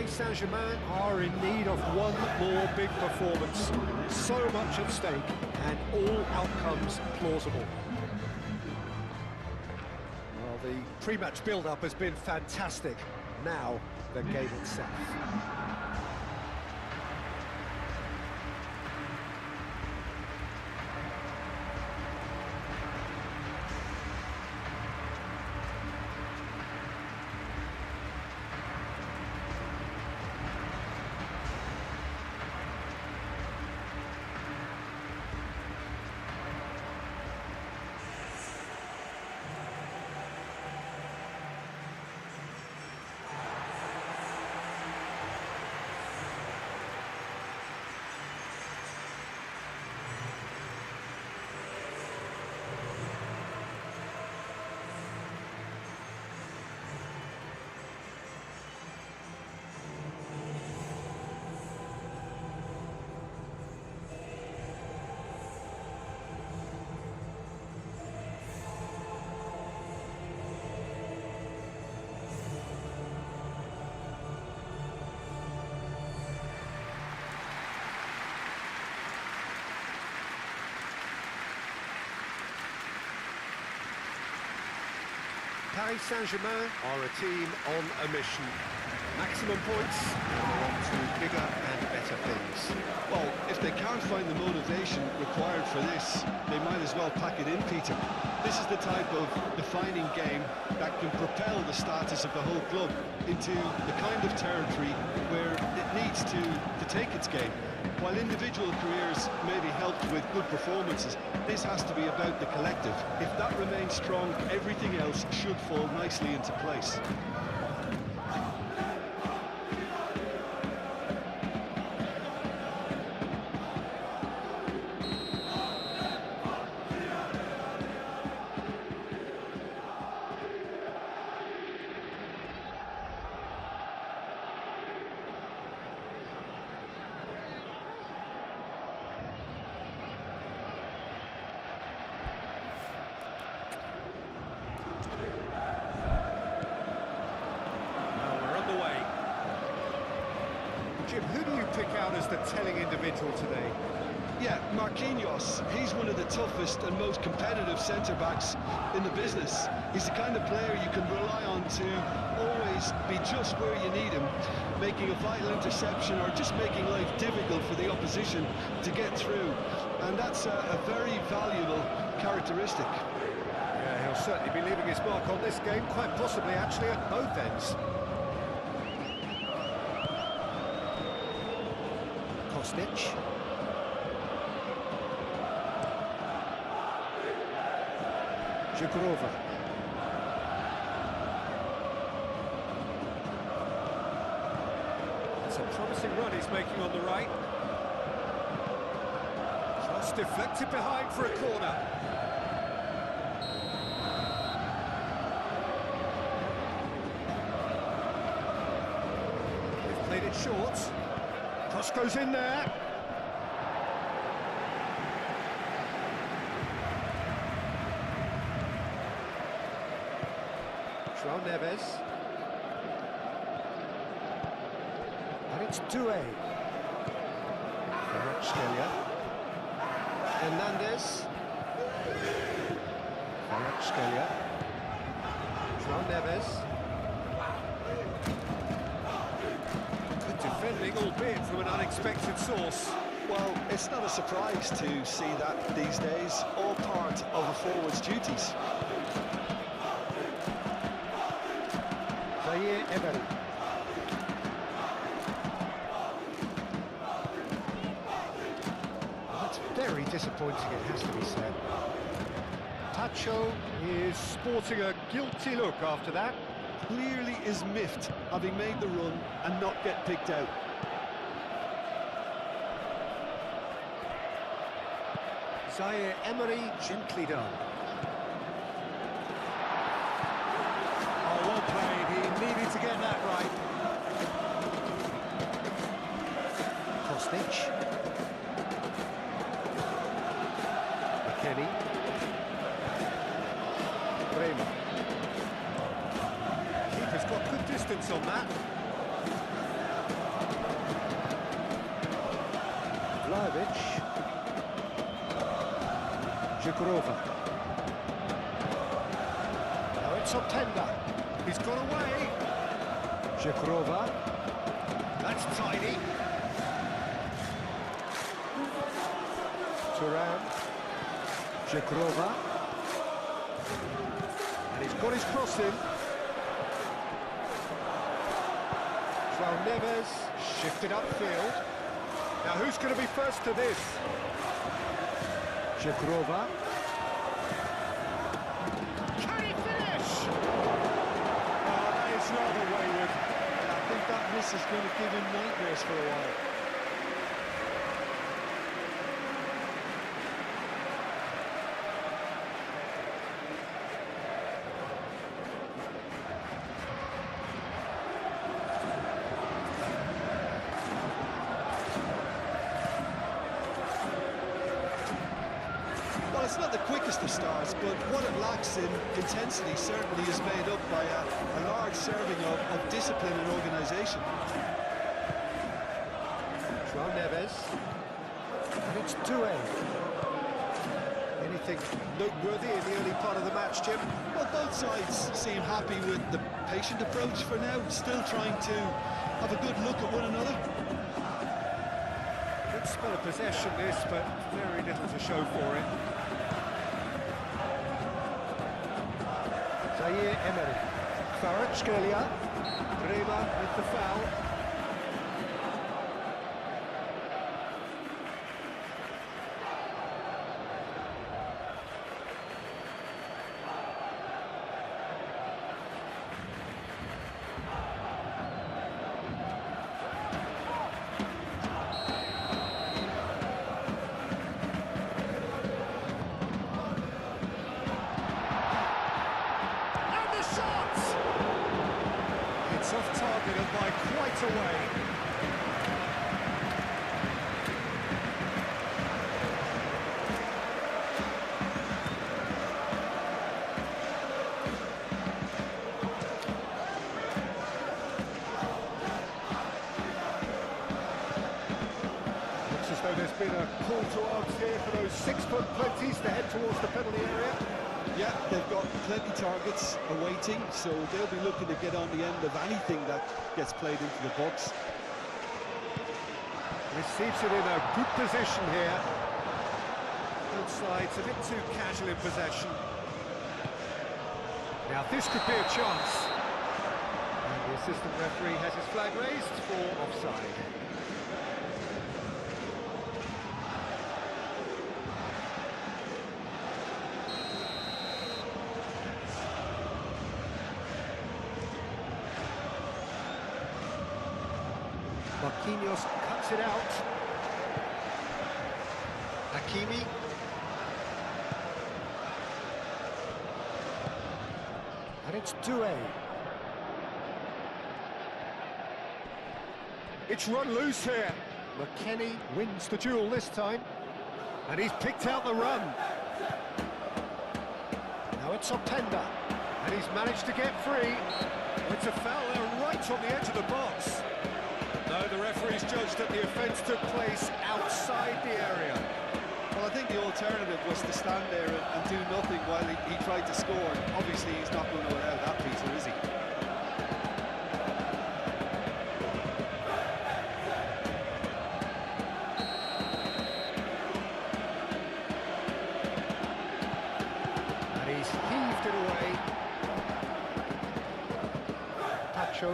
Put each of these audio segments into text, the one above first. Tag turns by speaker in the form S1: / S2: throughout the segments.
S1: Paris Saint-Germain are in need of one more big performance. So much at stake and all outcomes plausible. Well, the pre-match build-up has been fantastic. Now, the game itself. Paris Saint-Germain are a team on a mission. Maximum points, on to bigger and better things.
S2: Well, if they can't find the motivation required for this, they might as well pack it in, Peter. This is the type of defining game that can propel the status of the whole club into the kind of territory where it needs to take its game. While individual careers may be helped with good performances, this has to be about the collective. If that remains strong, everything else should fall nicely into place.
S1: Jim, who do you pick out as the telling individual today?
S2: Yeah, Marquinhos. He's one of the toughest and most competitive centre-backs in the business. He's the kind of player you can rely on to always be just where you need him, making a vital interception or just making life difficult for the opposition to get through. And that's a very valuable characteristic.
S1: Yeah, he'll certainly be leaving his mark on this game, quite possibly actually at both ends. Kostic. Jukurova. It's a promising run he's making on the right. Just deflected behind for a corner. They've played it short. Cross goes in there. João Neves. And it's Doué. Kvaratskhelia. Hernandez. Kvaratskhelia. João Neves. Good defending, albeit from an unexpected source.
S2: Well, it's not a surprise to see that these days, all part of a forward's duties.
S1: Emery. That's very disappointing, it has to be said. Tacho is sporting a guilty look after that.
S2: Clearly is miffed, having made the run and not get picked out.
S1: Zaire Emery, gently done. Oh, well played, he needed to get that right. Kostic. McKennie. Bremer. Keeper's got good distance on that. Zhikrova. Now it's Optenda. He's gone away. Zhikrova. That's tidy. Turan. Zhikrova. And he's got his cross in. João Neves shifted upfield. Now who's going to be first to this? Zhikrova. Can he finish?
S2: Oh, that is rather wayward. I think that miss is going to give him nightmares for a while. Well, it's not the quickest of starts, but what it lacks in intensity certainly is made up by a large serving of discipline and organisation.
S1: João Neves. And it's 2-8. Anything noteworthy in the early part of the match, Jim?
S2: Well, both sides seem happy with the patient approach for now, still trying to have a good look at one another.
S1: Good spell of possession this, but very little to show for it. Zaire Emery. Kvaratskhelia. Bremer with the foul. Off target and by quite a way. Looks as though there's been a call to arms here for those 6-foot plenties to head towards the penalty area.
S2: Yeah, they've got plenty targets awaiting, so they'll be looking to get on the end of anything that gets played into the box.
S1: Receives it in a good position here. Both sides a bit too casual in possession. Now this could be a chance. And the assistant referee has his flag raised for offside. Marquinhos cuts it out. Hakimi. And it's 2-8. It's run loose here. McKennie wins the duel this time. And he's picked out the run. Now it's Optenda. And he's managed to get free. It's a foul there right on the edge of the box. No, the referee's judged that the offence took place outside the area.
S2: Well, I think the alternative was to stand there and do nothing while he tried to score. Obviously, he's not going to allow that, Peter, is he?
S1: And he's heaved it away. Pacho.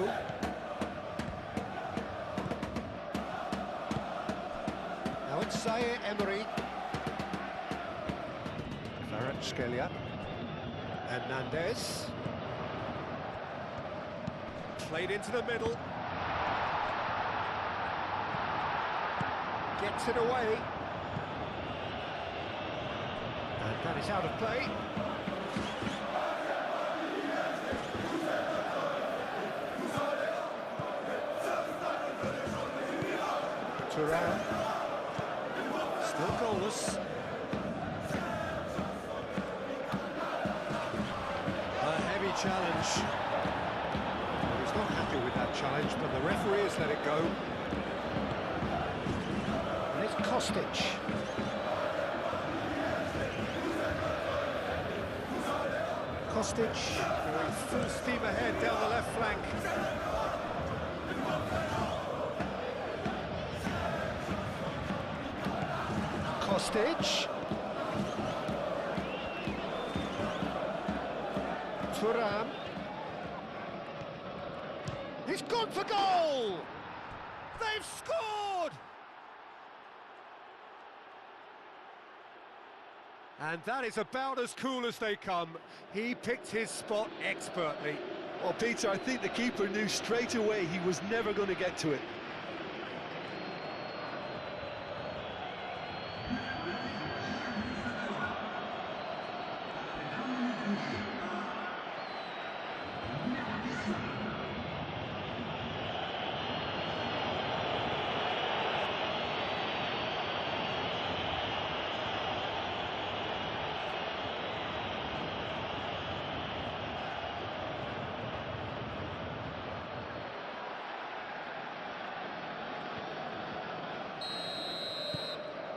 S1: Now it's Zaire Emery. Kvaratskhelia. Hernandez. Played into the middle. Gets it away. And that is out of play. Turan. Still goalless. A heavy challenge. He's not happy with that challenge, but the referee has let it go. And it's Kostic. Kostic going full steam ahead down the left flank. Kostic. Thuram. He's gone for goal! They've scored! And that is about as cool as they come. He picked his spot expertly.
S2: Well, Peter, I think the keeper knew straight away he was never going to get to it.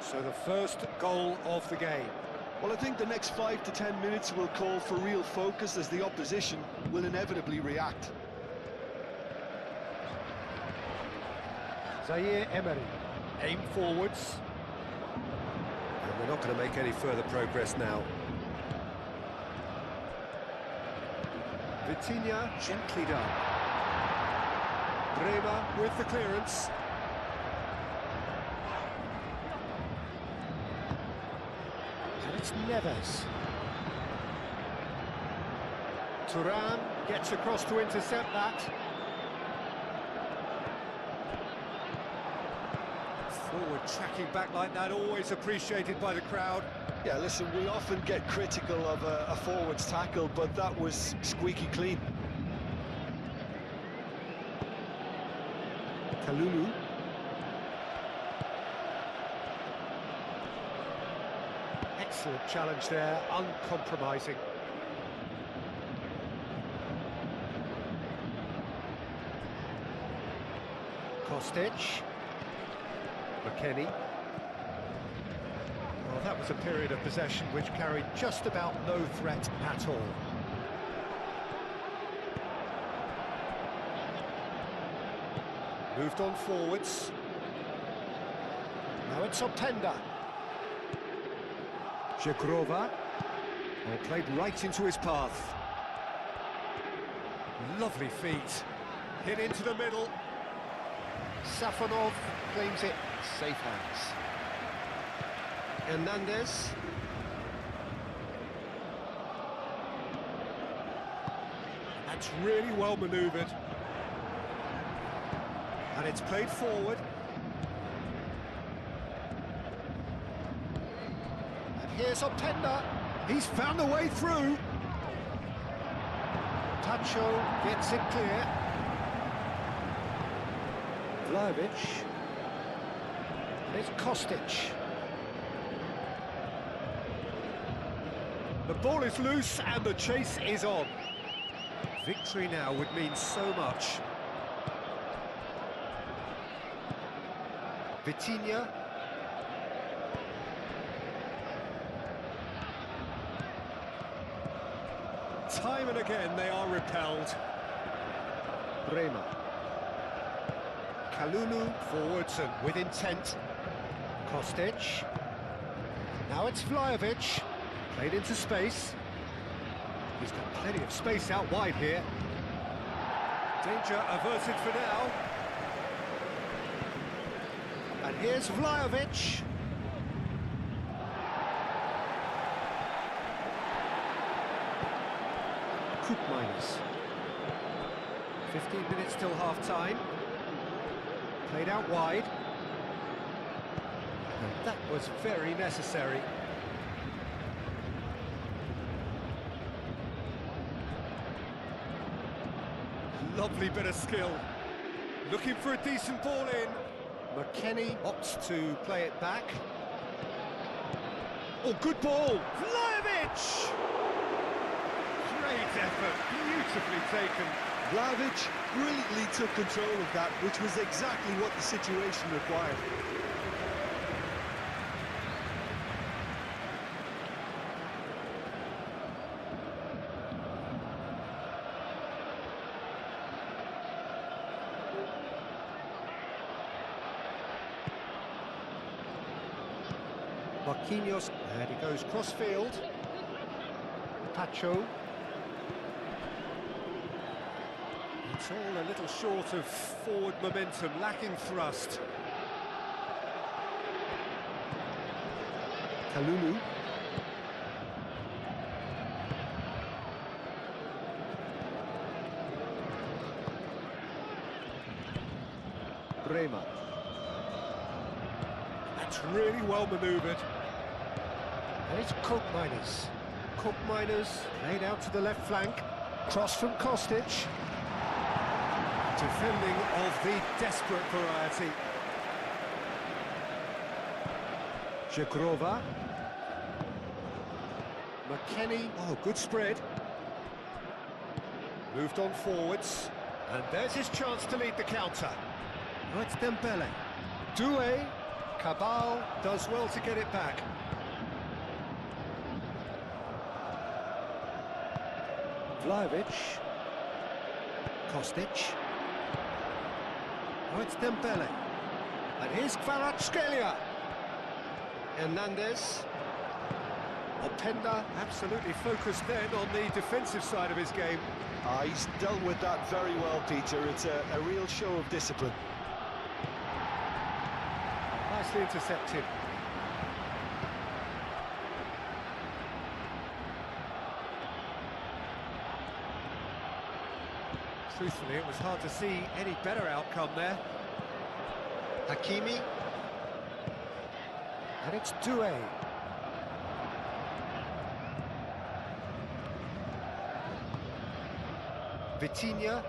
S1: So the first goal of the game.
S2: Well, I think the next 5 to 10 minutes will call for real focus as the opposition will inevitably react.
S1: Zaire Emery, aim forwards. And we're not going to make any further progress now. Vitinha, gently done. Bremer with the clearance. It's Neves. Thuram gets across to intercept that. Forward tracking back like that, always appreciated by the crowd.
S2: Yeah, listen, we often get critical of a forward's tackle, but that was squeaky clean.
S1: Kalulu. Excellent challenge there, uncompromising. Kostic. McKennie. Well, that was a period of possession which carried just about no threat at all. Moved on forwards. Now it's Openda. Żegrova, played right into his path. Lovely feet, hit into the middle. Safonov claims it, safe hands. Hernandez. That's really well manoeuvred. And it's played forward. Here's Openda, he's found a way through. Tacho gets it clear. Vlahovic. It's Kostic. The ball is loose and the chase is on. Victory now would mean so much. Vitinha. Time and again they are repelled. Bremer. Kalulu forwards and with intent. Kostic. Now it's Vlahovic. Played into space. He's got plenty of space out wide here. Danger averted for now. And here's Vlahovic. Minus. 15 minutes till half-time. Played out wide. And that was very necessary. Lovely bit of skill. Looking for a decent ball in. McKennie opts to play it back. Oh, good ball! Vlahovic! Great effort, beautifully taken.
S2: Vlahovic brilliantly took control of that, which was exactly what the situation required.
S1: Marquinhos, and he goes cross-field. Pacho. It's all a little short of forward momentum, lacking thrust. Kalulu. Bremer. That's really well manoeuvred. And it's Koopmeiners. Koopmeiners laid out to the left flank. Cross from Kostic. Defending of the desperate variety. Jagrova. McKennie. Oh, good spread. Moved on forwards. And there's his chance to lead the counter. Oh, it's Dembele. Doué. Cabal does well to get it back. Vlahovic. Kostic. Oh, it's Dembele. And here's Kvaratskhelia. Hernandez. Openda absolutely focused then on the defensive side of his game.
S2: He's dealt with that very well, Peter. It's a real show of discipline.
S1: Nicely intercepted. Truthfully, it was hard to see any better outcome there. Hakimi. And it's Doué. Vitinha.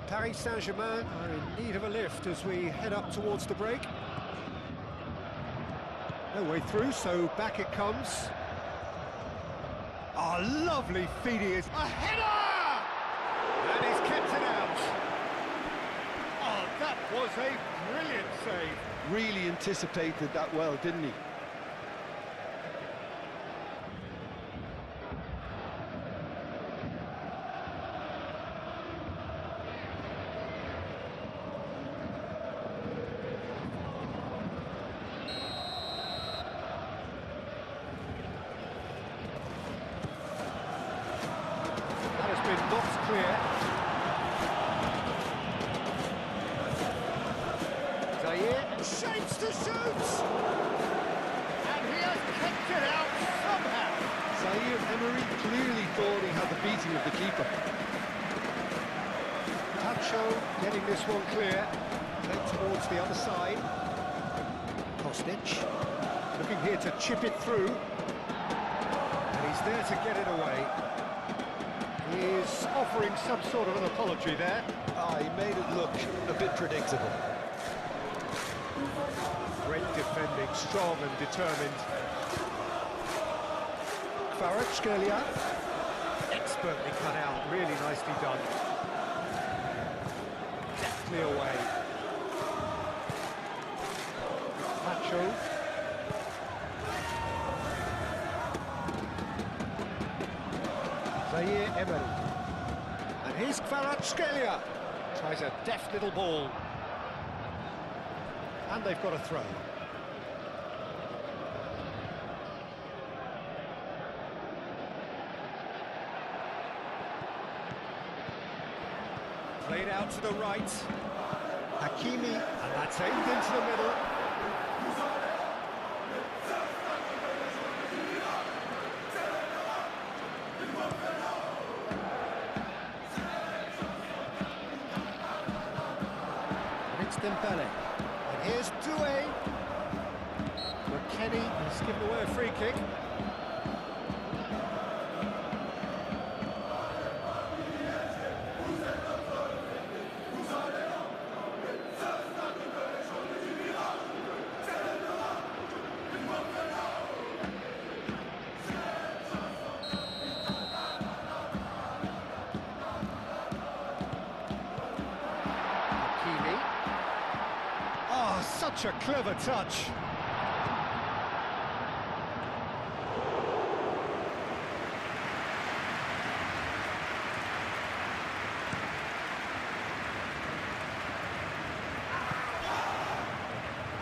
S1: Paris Saint-Germain are in need of a lift as we head up towards the break. No way through, so back it comes. Oh, lovely feed he is. A header! And he's kept it out. Oh, that was a brilliant save.
S2: Really anticipated that well, didn't he?
S1: Been knocked clear. Zaire shapes to shoot! And he has kept it out somehow.
S2: Zaire Emery clearly thought he had the beating of the keeper.
S1: Pacho getting this one clear. Then towards the other side. Kostic looking here to chip it through. And he's there to get it away. He is offering some sort of an apology there.
S2: He made it look a bit predictable.
S1: Great defending, strong and determined. Kvaratskhelia, expertly cut out, really nicely done. Deftly away. Pacho. Zaire Emery. And here's Kvaratskhelia. Tries a deft little ball. And they've got a throw. Played out to the right. Hakimi. And that's aimed into the middle. Dembele. And here's Doué. McKennie has given away a free kick. Such a clever touch.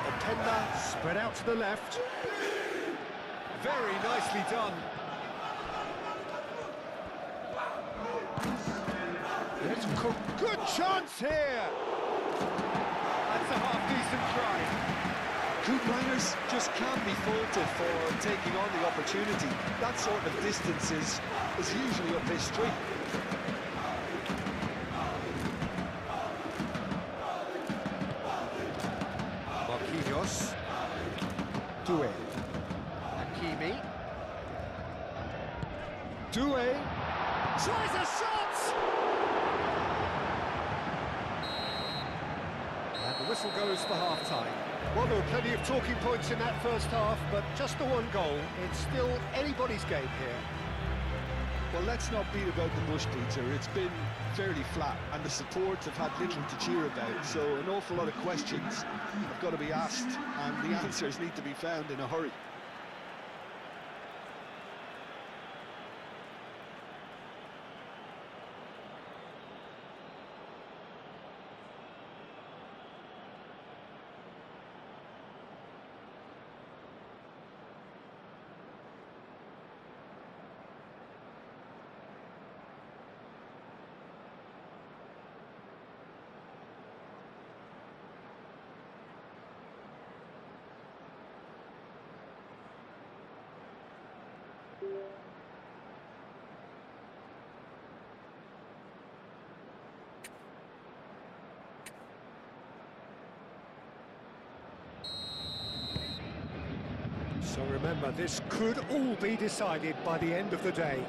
S1: Openda Spread out to the left. Very nicely done. Good chance here. That's a half-decent try.
S2: Good liners just can't be faulted for taking on the opportunity. That sort of distance is usually up his street.
S1: Marquinhos. Doué. Hakimi. Doué. Tries a shot! And the whistle goes for half-time. Well, there were plenty of talking points in that first half, but just the one goal. It's still anybody's game here.
S2: Well, let's not beat about the bush, Peter. It's been fairly flat, and the support have had little to cheer about, so an awful lot of questions have got to be asked, and the answers need to be found in a hurry.
S1: So remember, this could all be decided by the end of the day.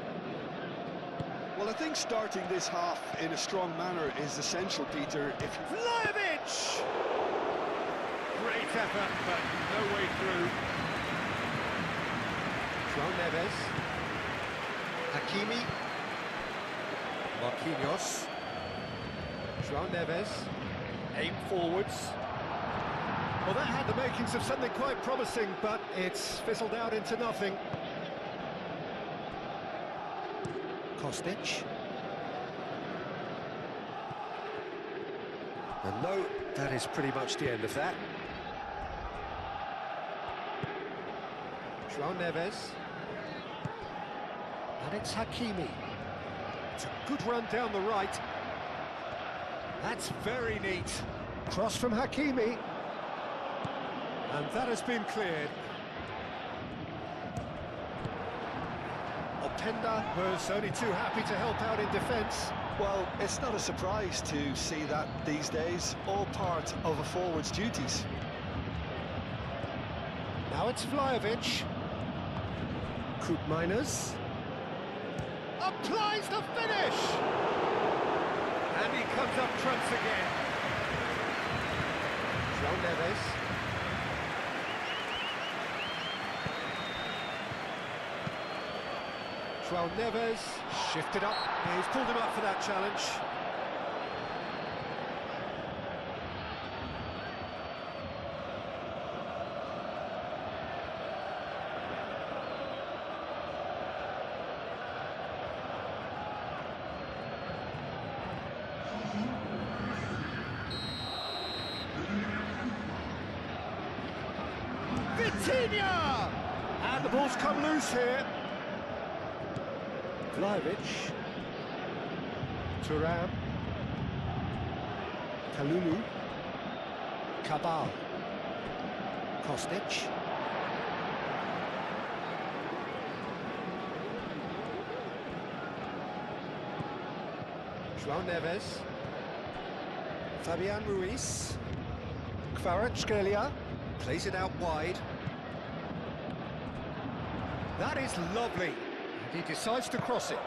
S2: Well, I think starting this half in a strong manner is essential, Peter.
S1: Vlahovic! Great effort, but no way through. João Neves. Hakimi. Marquinhos. João Neves. Aim forwards. Well, that had the makings of something quite promising, but it's fizzled out into nothing. Kostic. And no, that is pretty much the end of that. João Neves. And it's Hakimi. It's a good run down the right. That's very neat. Cross from Hakimi. And that has been cleared. Openda was only too happy to help out in defence.
S2: Well, it's not a surprise to see that these days, all part of a forward's duties.
S1: Now it's Vlahovic. Koopmeiners. Applies the finish! And he comes up trumps again. João Neves. João Neves shifted up. He's pulled him up for that challenge. Vitinha! And the ball's come loose here. Vlahovic, Thuram, Kalulu, Cabal, Kostic, João Neves, Fabian Ruiz, Kvaratskhelia, plays it out wide. That is lovely. He decides to cross it.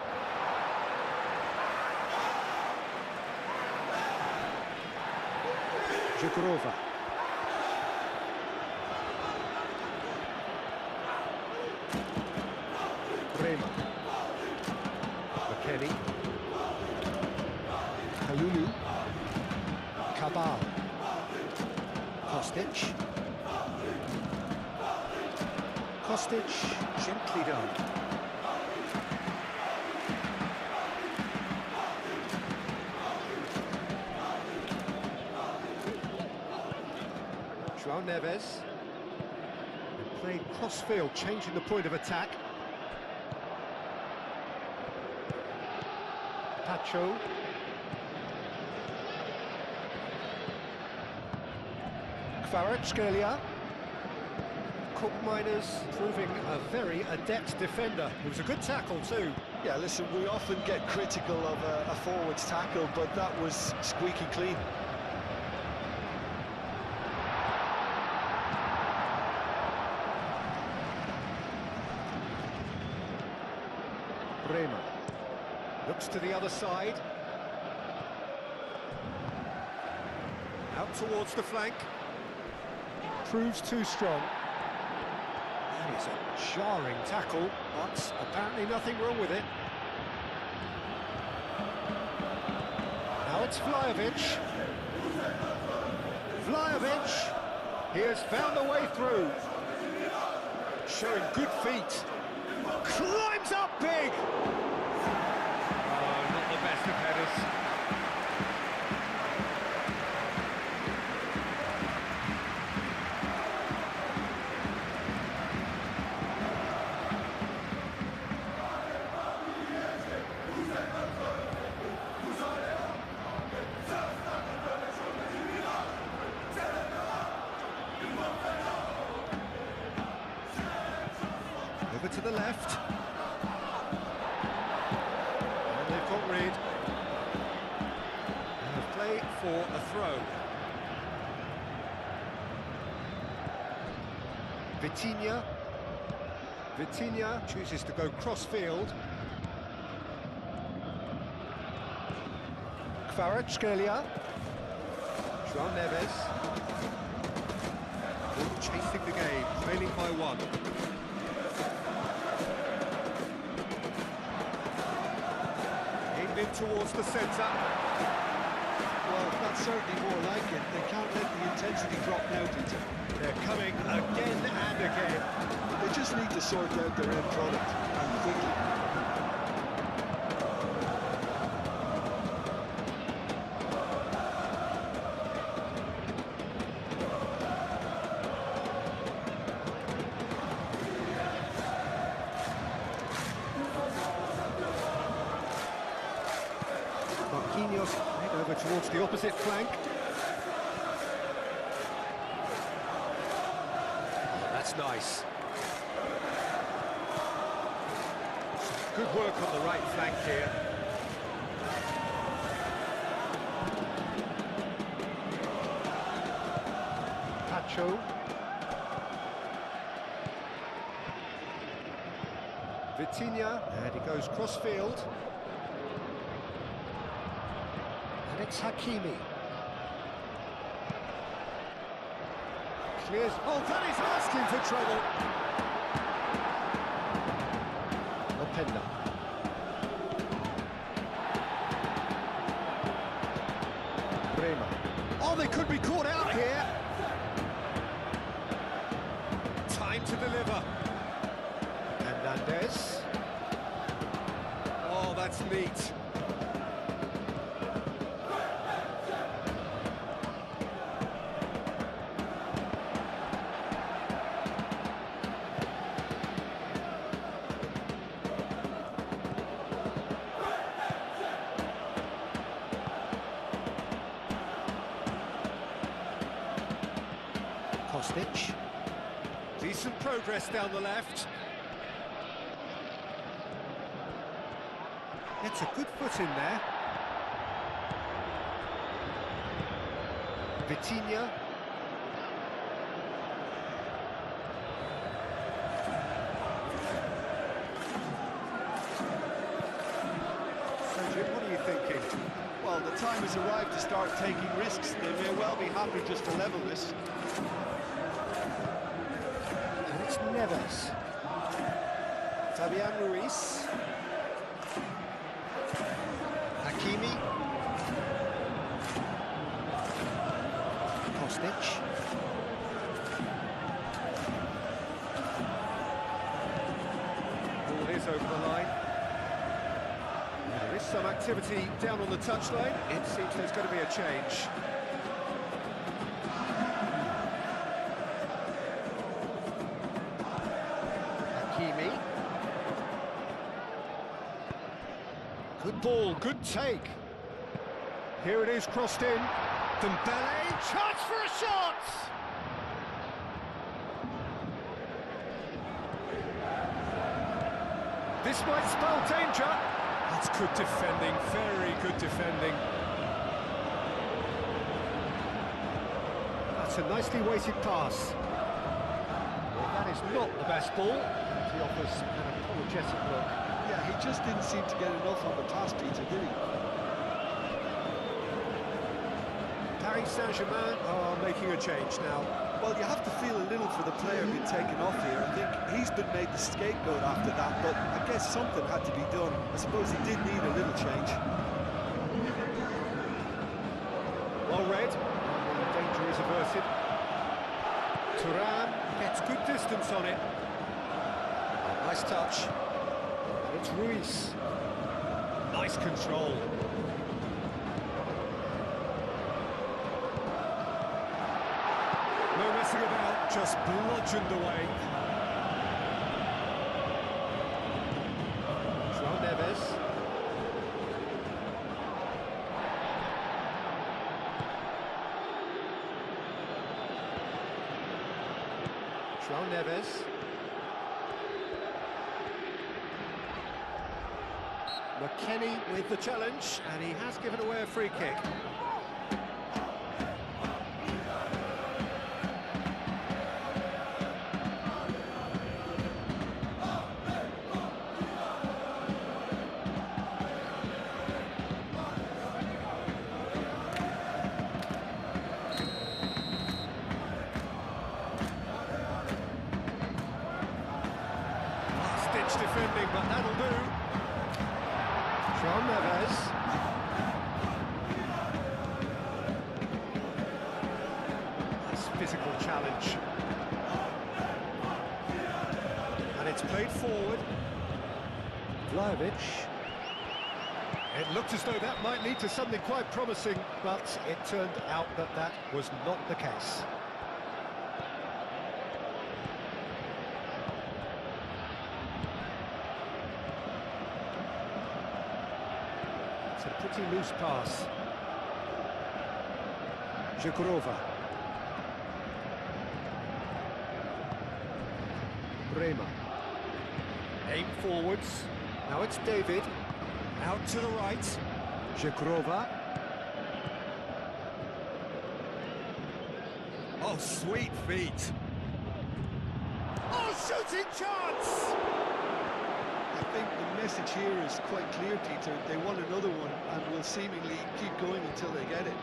S1: Jukurova. Rema. McKennie. Kalulu. Cabal. Kostic. Kostic, gently done. João Neves. played cross-field, changing the point of attack. Pacho. Kvaratskhelia. Cook Miners proving a very adept defender. It was a good tackle too.
S2: Yeah, listen, we often get critical of a forward's tackle, but that was squeaky clean.
S1: Bremer looks to the other side. Out towards the flank. Proves too strong. That is a jarring tackle, but apparently nothing wrong with it. Now it's Vlahovic. Vlahovic, he has found a way through. Showing good feet. Climbs up big! Oh, not the best of headers. Over to the left. And they've got rid. And play for a throw. Vitinha. Vitinha chooses to go cross-field. Kvaratskhelia. João Neves. Chasing the game, trailing by 1. In towards the centre.
S2: Well, that's certainly more like it. They can't let the intensity drop now, Peter.
S1: They're coming again and again.
S2: They just need to sort out their end product, and quickly.
S1: Marquinhos head over towards the opposite flank. Oh, that's nice. Good work on the right flank here. Pacho. Vitinha, and he goes cross-field. And it's Hakimi. Clears. Oh, that is asking for trouble. Openda. Bremer. Oh, they could be caught out here. Time to deliver. Hernandez. Oh, that's neat. Kostic. Decent progress down the left. It's a good foot in there. Vitinha. So, Jim, what are you thinking?
S2: Well, the time has arrived to start taking risks. They may well be happy just to level this.
S1: And it's Neves. Fabian Ruiz. Hakimi. Kostic. Ball is over the line. There is some activity down on the touchline. It seems there's going to be a change. Kimi. Good ball, good take. Here it is, crossed in. Dembele, chance for a shot! This might spell danger. That's good defending, very good defending. That's a nicely weighted pass. Well, that is not the best ball. He offers an apologetic look.
S2: Yeah, he just didn't seem to get enough on the pass, Peter, did he?
S1: Paris Saint-Germain are making a change now.
S2: Well, you have to feel a little for the player being taken off here. I think he's been made the scapegoat after that, but I guess something had to be done. I suppose he did need a little change.
S1: Well read. The danger is averted. Thuram gets good distance on it. Oh, nice touch. And it's Ruiz. Nice control. No messing about, just bludgeoned away. João Neves. João Neves. McKennie with the challenge, and he has given away a free kick. Defending, but that'll do. João Neves. Nice physical challenge. And it's played forward. Vlahovic. It looked as though that might lead to something quite promising, but it turned out that that was not the case. It's a pretty loose pass. Zhekrova. Bremer. Aim forwards. Now it's David. Out to the right. Zhekrova. Oh, sweet feet. Oh, shooting chance!
S2: I think the message here is quite clear, Peter. They want another one and will seemingly keep going until they get it.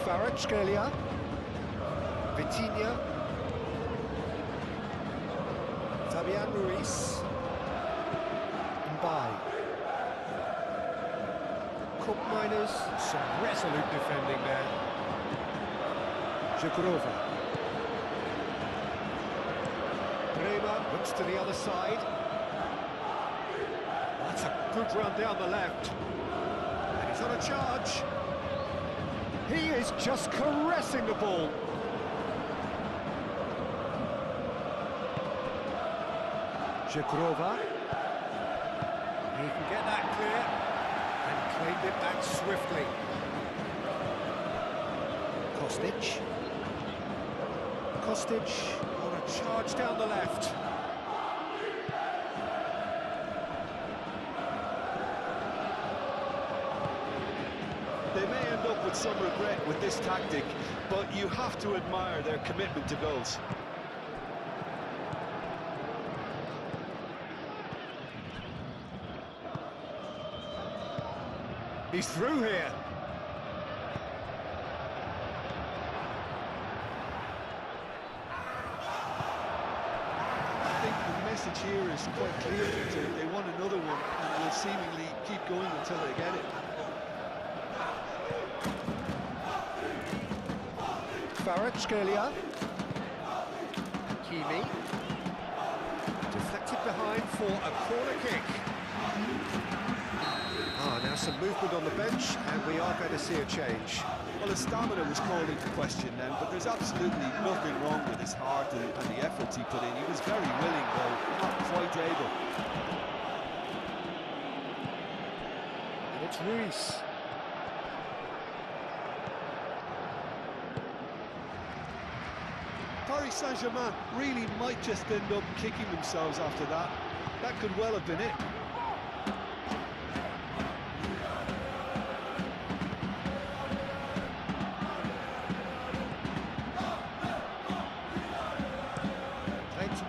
S1: Kvaratskhelia. Vitinha. Fabian Ruiz. Mbai. Cup miners. Some resolute defending there. Zhekrova. Bremer looks to the other side. That's a good run down the left. And he's on a charge. He is just caressing the ball. Zhekrova. He can get that clear and claimed it back swiftly. Kostic. Kostic on a charge down the left.
S2: They may end up with some regret with this tactic, but you have to admire their commitment to goals.
S1: He's through here.
S2: I think the message here is quite clear, Peter. They want another one and will seemingly keep going until they get it.
S1: Kvaratskhelia. Kimi. Deflected behind for a corner kick. Now some movement on the bench, and we are going to see a change.
S2: Well, his stamina was called into question then, but there's absolutely nothing wrong with his heart and the efforts he put in. He was very willing, though not quite able.
S1: And it's Ruiz.
S2: Paris Saint-Germain really might just end up kicking themselves after that. That could well have been it.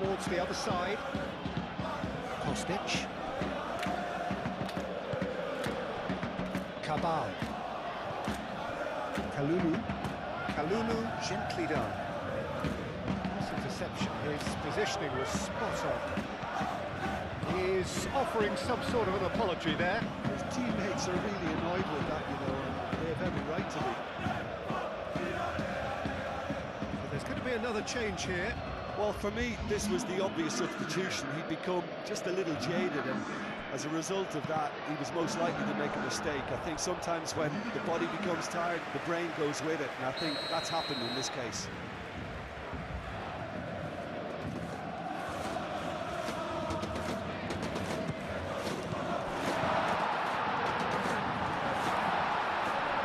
S1: Towards the other side. Kostic. Cabal. Kalulu gently done. This interception, his positioning was spot on. He is offering some sort of an apology there.
S2: His teammates are really annoyed with that, you know, and they have every right to be.
S1: So there's going to be another change here.
S2: Well, for me, this was the obvious substitution. He'd become just a little jaded, and as a result of that, he was most likely to make a mistake. I think sometimes when the body becomes tired, the brain goes with it, and I think that's happened in this case.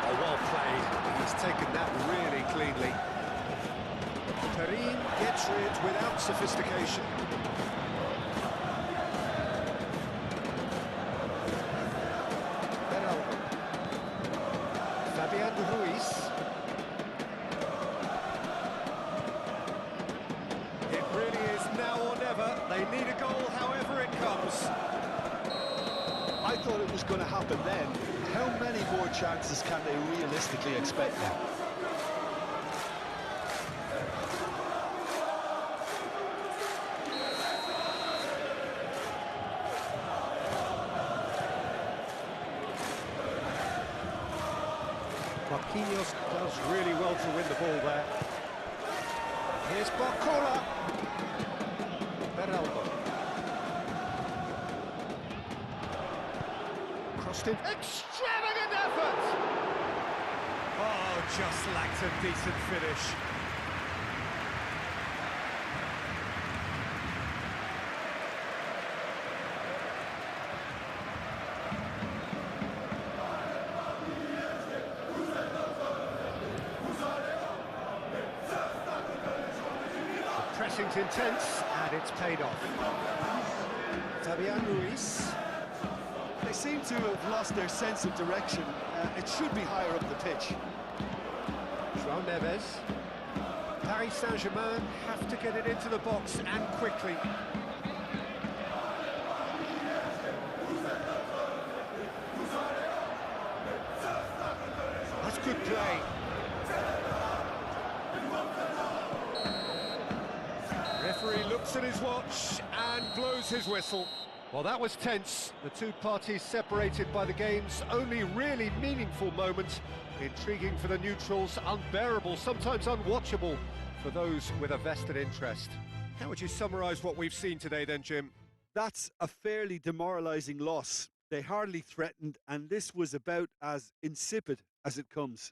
S1: Oh, well played. He's taken that really cleanly. Karim gets rid without sophistication. Beraldo. Fabian Ruiz. It really is now or never. They need a goal however it comes.
S2: I thought it was going to happen then. How many more chances can they realistically expect now?
S1: Marquinhos does really well to win the ball there. Here's Barcola. Beraldo. Crossed in. Extravagant effort! Oh, just lacked a decent finish. Pressing's intense, and it's paid off. Fabian Ruiz.
S2: They seem to have lost their sense of direction. It should be higher up the pitch.
S1: João Neves. Paris Saint-Germain have to get it into the box and quickly. That's good play. Referee looks at his watch and blows his whistle. Well, that was tense. The two parties separated by the game's only really meaningful moment. Intriguing for the neutrals, unbearable, sometimes unwatchable for those with a vested interest. How would you summarise what we've seen today then, Jim?
S2: That's a fairly demoralising loss. They hardly threatened, and this was about as insipid as it comes.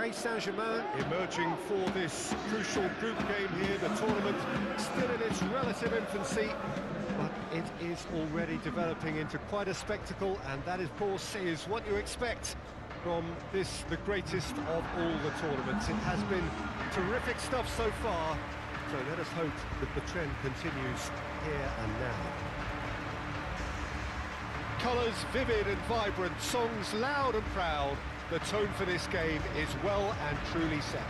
S1: Paris Saint-Germain emerging for this crucial group game here. The tournament still in its relative infancy, but it is already developing into quite a spectacle, and that, of course, is what you expect from this, the greatest of all the tournaments. It has been terrific stuff so far, so let us hope that the trend continues here and now. Colours vivid and vibrant, songs loud and proud. The tone for this game is well and truly set.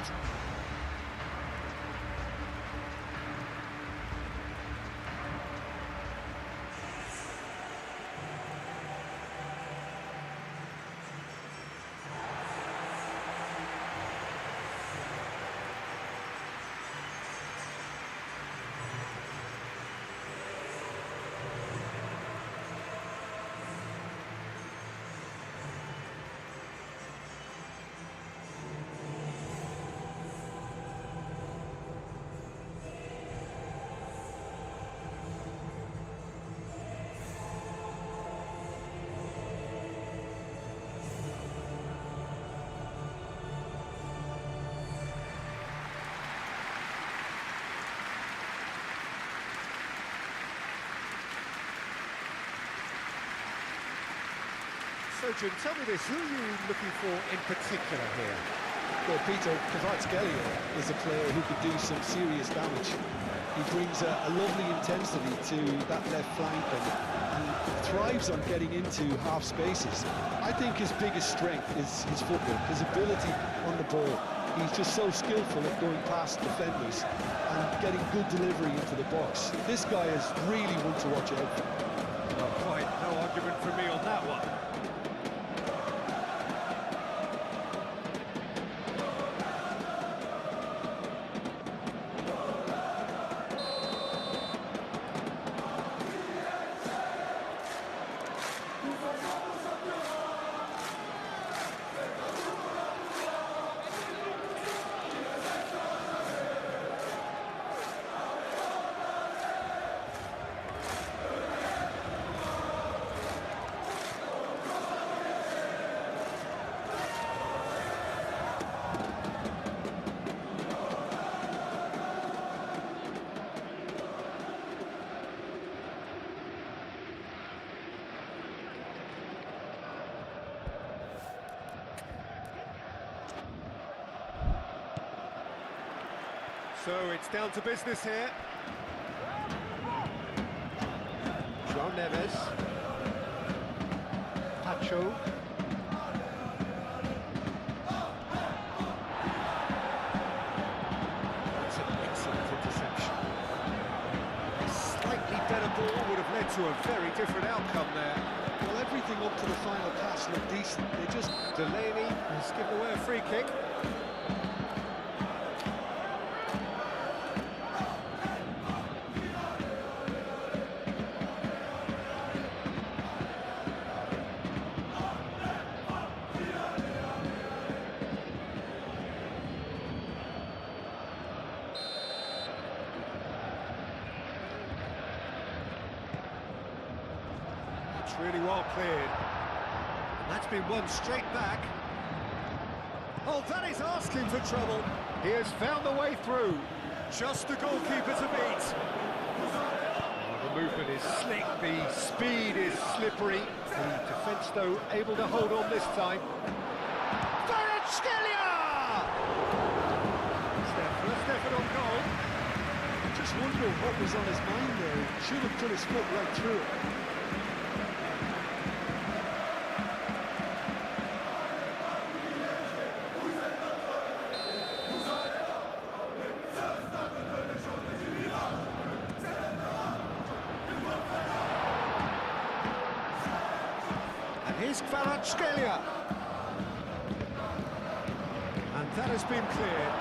S1: So, Jim, tell me this, who are you looking for in particular here?
S3: Well, Peter, Kvaratskhelia is a player who could do some serious damage. He brings a lovely intensity to that left flank and thrives on getting into half spaces. I think his biggest strength is his footwork, his ability on the ball. He's just so skillful at going past defenders and getting good delivery into the box. This guy is really one to watch out for.
S1: Not quite, no argument from me on that one. So it's down to business here. João Neves. Pacho. That's an excellent interception. A slightly better ball would have led to a very different outcome there.
S2: Well, everything up to the final pass looked decent. They just...
S1: Delaney has given away a free kick. Really well cleared. That's been won straight back. Oh, that is asking for trouble. He has found the way through. Just the goalkeeper to beat. Oh, the movement is slick, the speed is slippery. The defence, though, able to hold on this time. Kvaratskhelia! It's their first effort on goal.
S3: I just wonder what was on his mind there. He should have put his foot right through it.
S1: Here's Kvaratskhelia. And that has been cleared.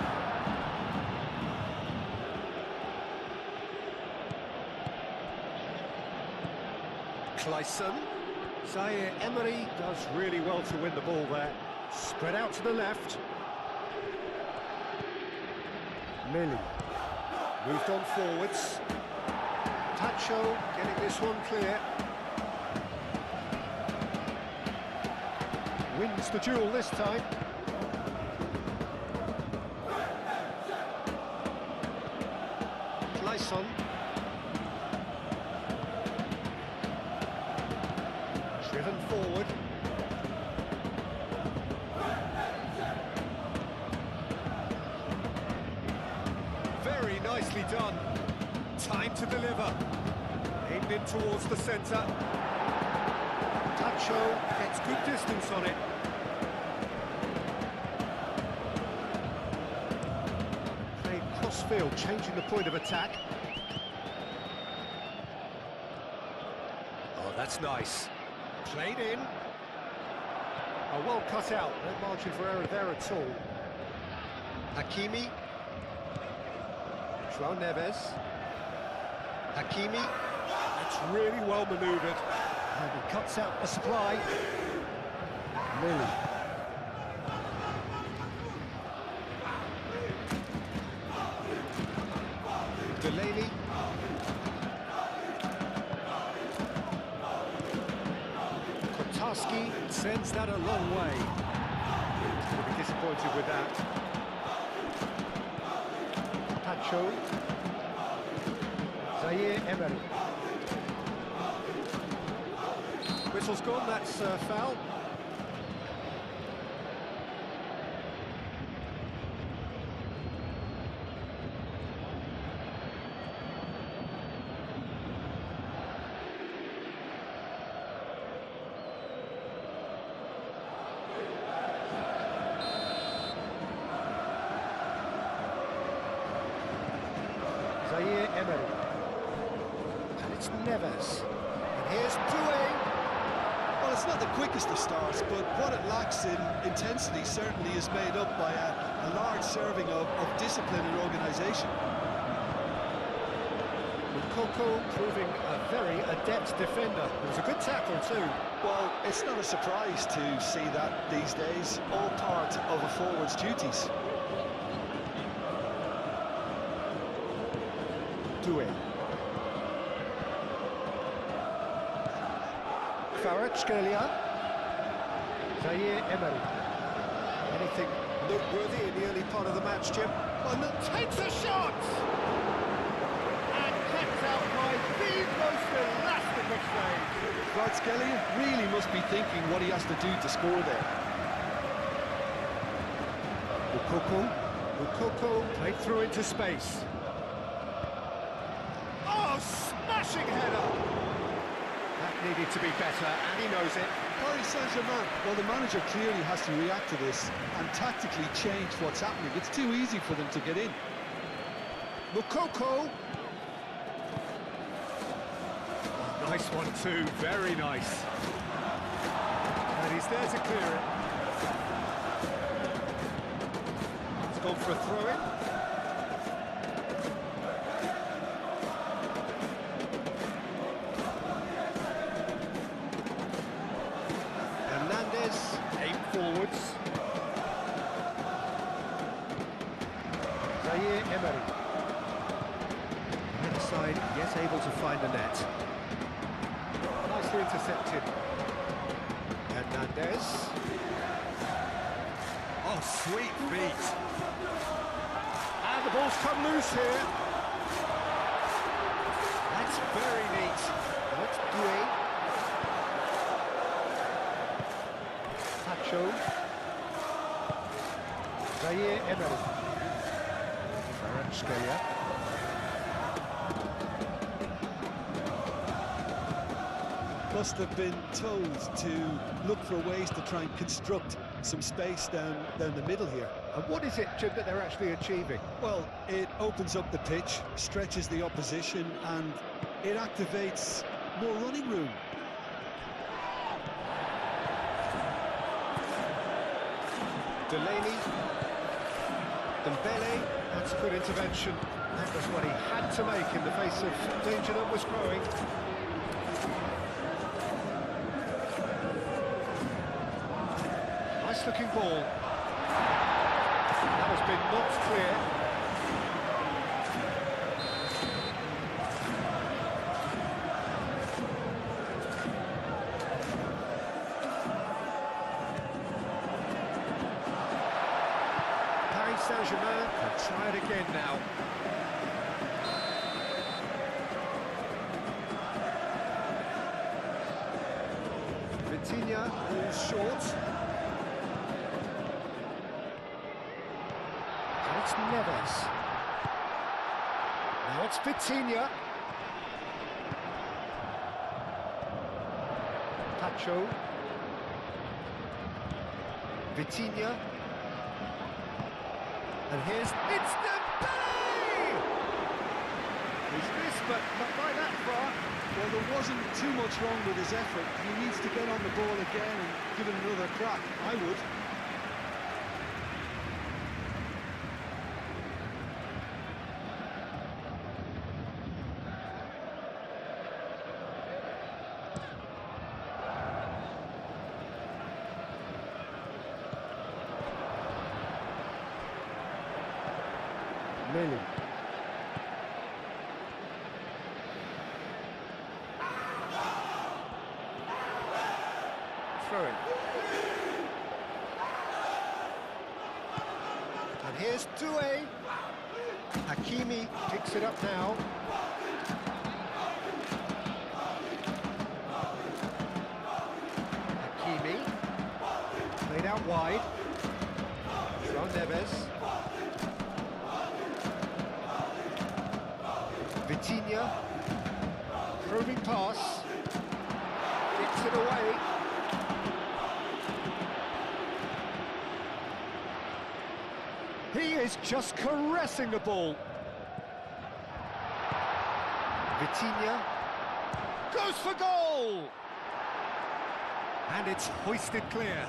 S1: Clayson. Zaire Emery does really well to win the ball there. Spread out to the left. Millie. Moved on forwards. Pacho getting this one clear. Wins the duel this time. forward. Very nicely done. Time to deliver. Aimed in towards the centre. Tacho gets good distance on it. Played cross-field, changing the point of attack. Oh, that's nice. Played in. Oh, well cut out. No margin for error there at all. Hakimi. João Neves. Hakimi. That's really well manoeuvred. And he cuts out the supply.
S3: Really.
S1: Delaney. Kotarski sends that a long way. He'll be disappointed with that. Pacho. Zaire Emery. Whistle's gone, that's foul. Zaire Emery. And it's Neves. And here's Doué.
S2: Well, it's not the quickest of starts, but what it lacks in intensity certainly is made up by a large serving of discipline and organisation.
S1: Coco proving a very adept defender. It was a good tackle too.
S2: Well, it's not a surprise to see that these days, all part of a forward's duties.
S1: Doué. Kvaratskhelia. Zaire Emery. Anything noteworthy in the early part of the match, Jim? Oh, no, takes a shot! And kept out by the most elastic of saves.
S3: Kvaratskhelia really must be thinking what he has to do to score there.
S1: Mukoko played through into space. Oh, smashing header! That needed to be better, and he knows it.
S2: Paris Saint-Germain,
S3: Well, the manager clearly has to react to this and tactically change what's happening. It's too easy for them to get in.
S1: Mukoko. Nice one too, very nice. And he's there to clear it. He's gone for a throw-in. Hernandez, aim forwards. Zaire Emery. The other side, yet able to find the net. Nicely intercepted. Hernandez. Oh, sweet feet. And the ball's come loose here. That's very neat. That's great. Pacho. Zaire Emery. Kvaratskhelia.
S2: must have been told to look for ways to try and construct some space down the middle here.
S1: And what is it, Jim, that they're actually achieving?
S2: Well, it opens up the pitch, stretches the opposition, and it activates more running room.
S1: Delaney, Dembele, that's a good intervention. That was what he had to make in the face of danger that was growing. Nice looking ball. That has been knocked clear. Paris Saint-Germain can try it again now. Vitinha, who's short. And it's Neves. Now it's Vitinha. Pacho. Vitinha. And here's it's Dembele! He's missed, but not by that far.
S3: Well, there wasn't too much wrong with his effort. He needs to get on the ball again and give it another crack. I would.
S1: Really? Throw it. And here's Doué. Hakimi picks it up now. Hakimi. Played out wide. João Neves. Vitinha, probing pass, kicks it away. He is just caressing the ball. Vitinha goes for goal! And it's hoisted clear.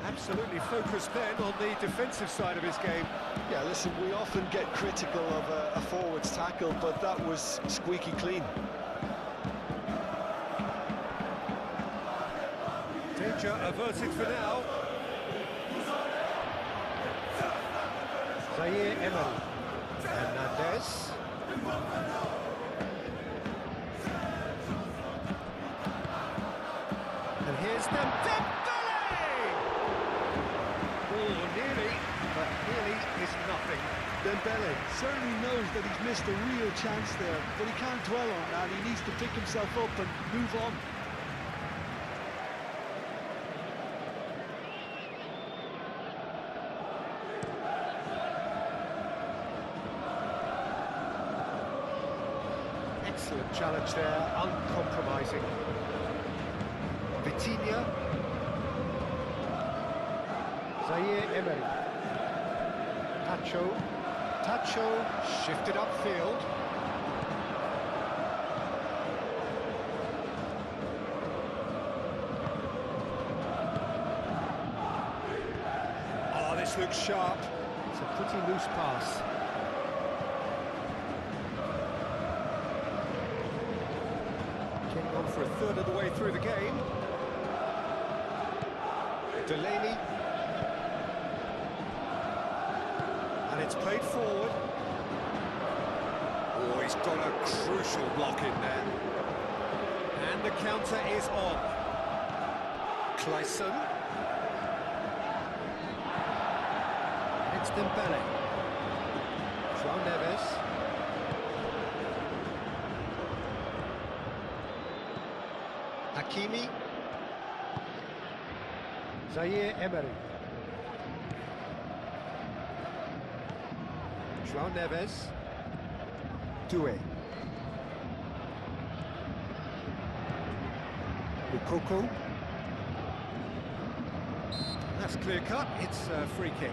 S1: Absolutely focused then on the defensive side of his game.
S3: Yeah, listen, we often get critical of a forward's tackle, but that was squeaky clean.
S1: Danger averted for now. Zaire Emery. Hernandez. And here's Dembele! Nearly, but nearly is nothing.
S3: Dembele certainly knows that he's missed a real chance there, but he can't dwell on that. He needs to pick himself up and move on.
S1: Excellent challenge there, uncompromising. Vitinha. Zaire Emery. Tacho shifted upfield. Oh, this looks sharp. It's a pretty loose pass. Getting on for a third of the way through the game. Delaney. And it's played forward. Oh, he's got a crucial block in there. And the counter is on. Clayson. It's Dembele. João Neves. Hakimi. Zaire Emery. João Neves. Doué. Lukaku. That's clear cut, it's a free kick.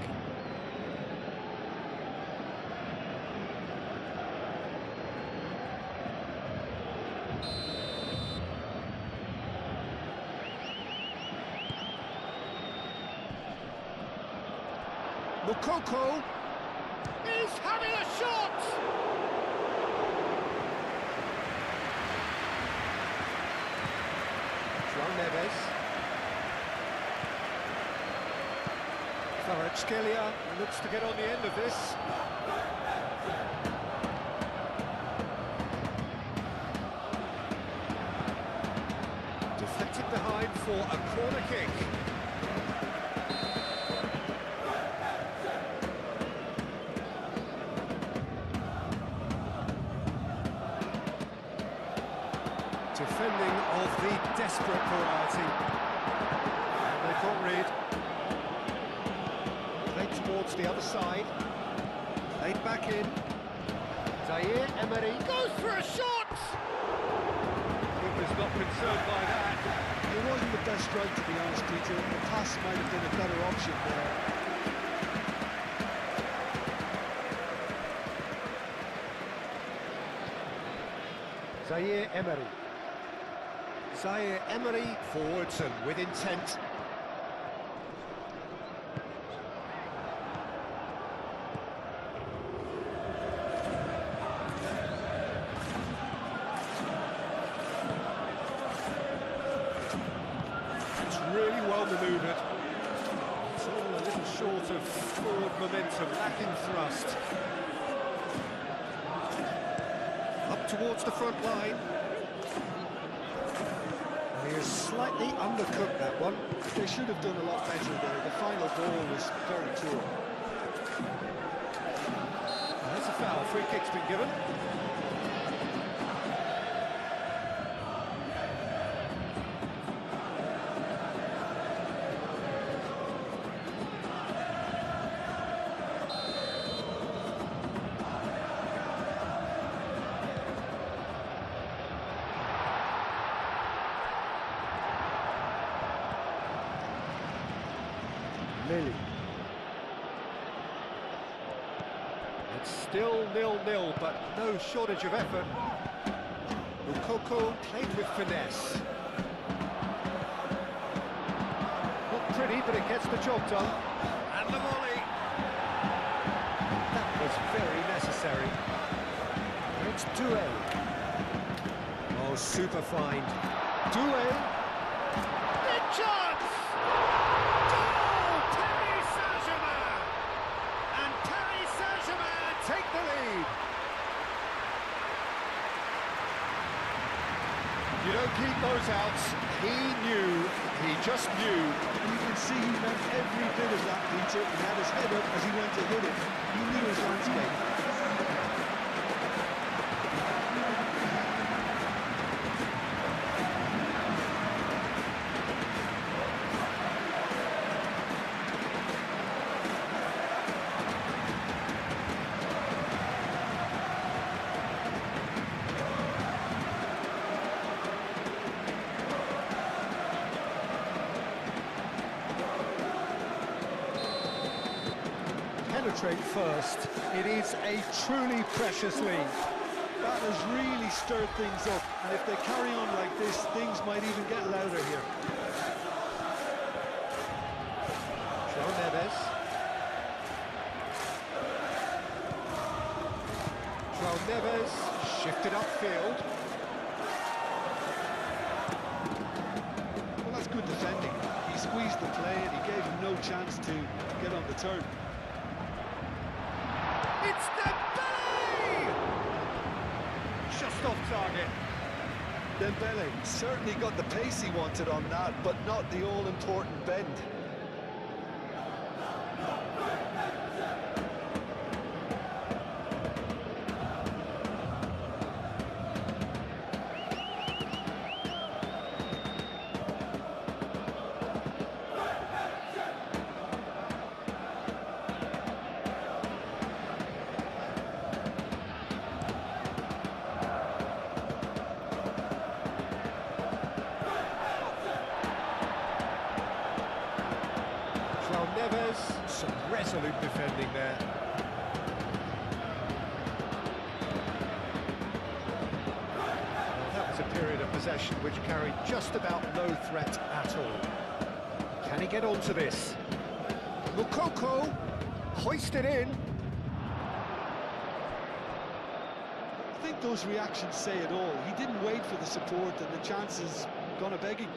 S1: Lukaku is having a shot! João Neves. Kvaratskhelia looks to get on the end of this. Deflected behind for a corner kick. Defending of the desperate variety. And they can't read. Played towards the other side. Played back in. Zaire Emery goes for a shot! Keeper's not concerned by that.
S3: It wasn't the best strike, to be honest, Peter. The pass might have been a better option there.
S1: Zaire Emery. Zaire Emery forwards and with intent. It's really well manoeuvred. It's all a little short of forward momentum, lacking thrust. Up towards the front line. He is slightly undercooked, that one.
S3: They should have done a lot better there. The final ball was very poor.
S1: That's a foul. Free kick's been given. Lily. It's still 0-0, but no shortage of effort. Mukoko played with finesse. Not pretty, but it gets the job done. And the volley. That was very necessary. It's Doué. Oh, super find. Doué. Big chance! Take the lead. You don't keep those outs. He knew, he just knew.
S3: You can see he meant every bit of that, Peter. He had his head up as he went to hit it. He knew his landscape.
S1: Penetrate first. It is a truly precious lead.
S3: That has really stirred things up, and if they carry on like this, things might even get louder here.
S1: João Neves. João Neves shifted upfield.
S3: Well, that's good defending. He squeezed the play and he gave him no chance to get on the turn.
S1: It's Dembele! Just off target.
S3: Dembele certainly got the pace he wanted on that, but not the all-important bend.
S1: João Neves, some resolute defending there. Well, that was a period of possession which carried just about no threat at all. Can he get onto this? Mukoko, hoisted in.
S3: I think those reactions say it all. He didn't wait for the support and the chances gone a-begging.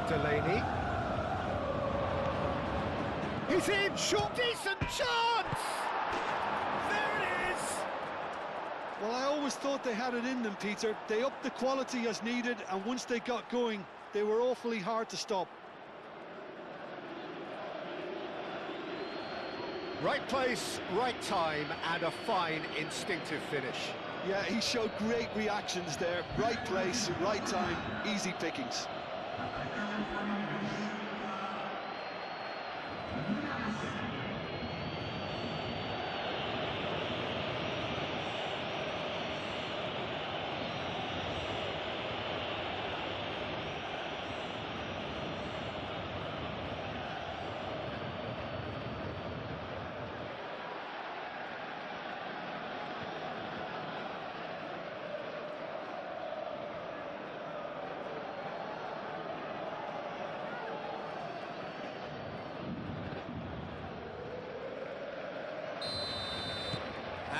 S1: Delaney. He's in, shot, decent chance! There it is!
S2: Well, I always thought they had it in them, Peter. They upped the quality as needed, and once they got going, they were awfully hard to stop.
S1: Right place, right time, and a fine instinctive finish.
S2: Yeah, he showed great reactions there. Right place, right time, easy pickings.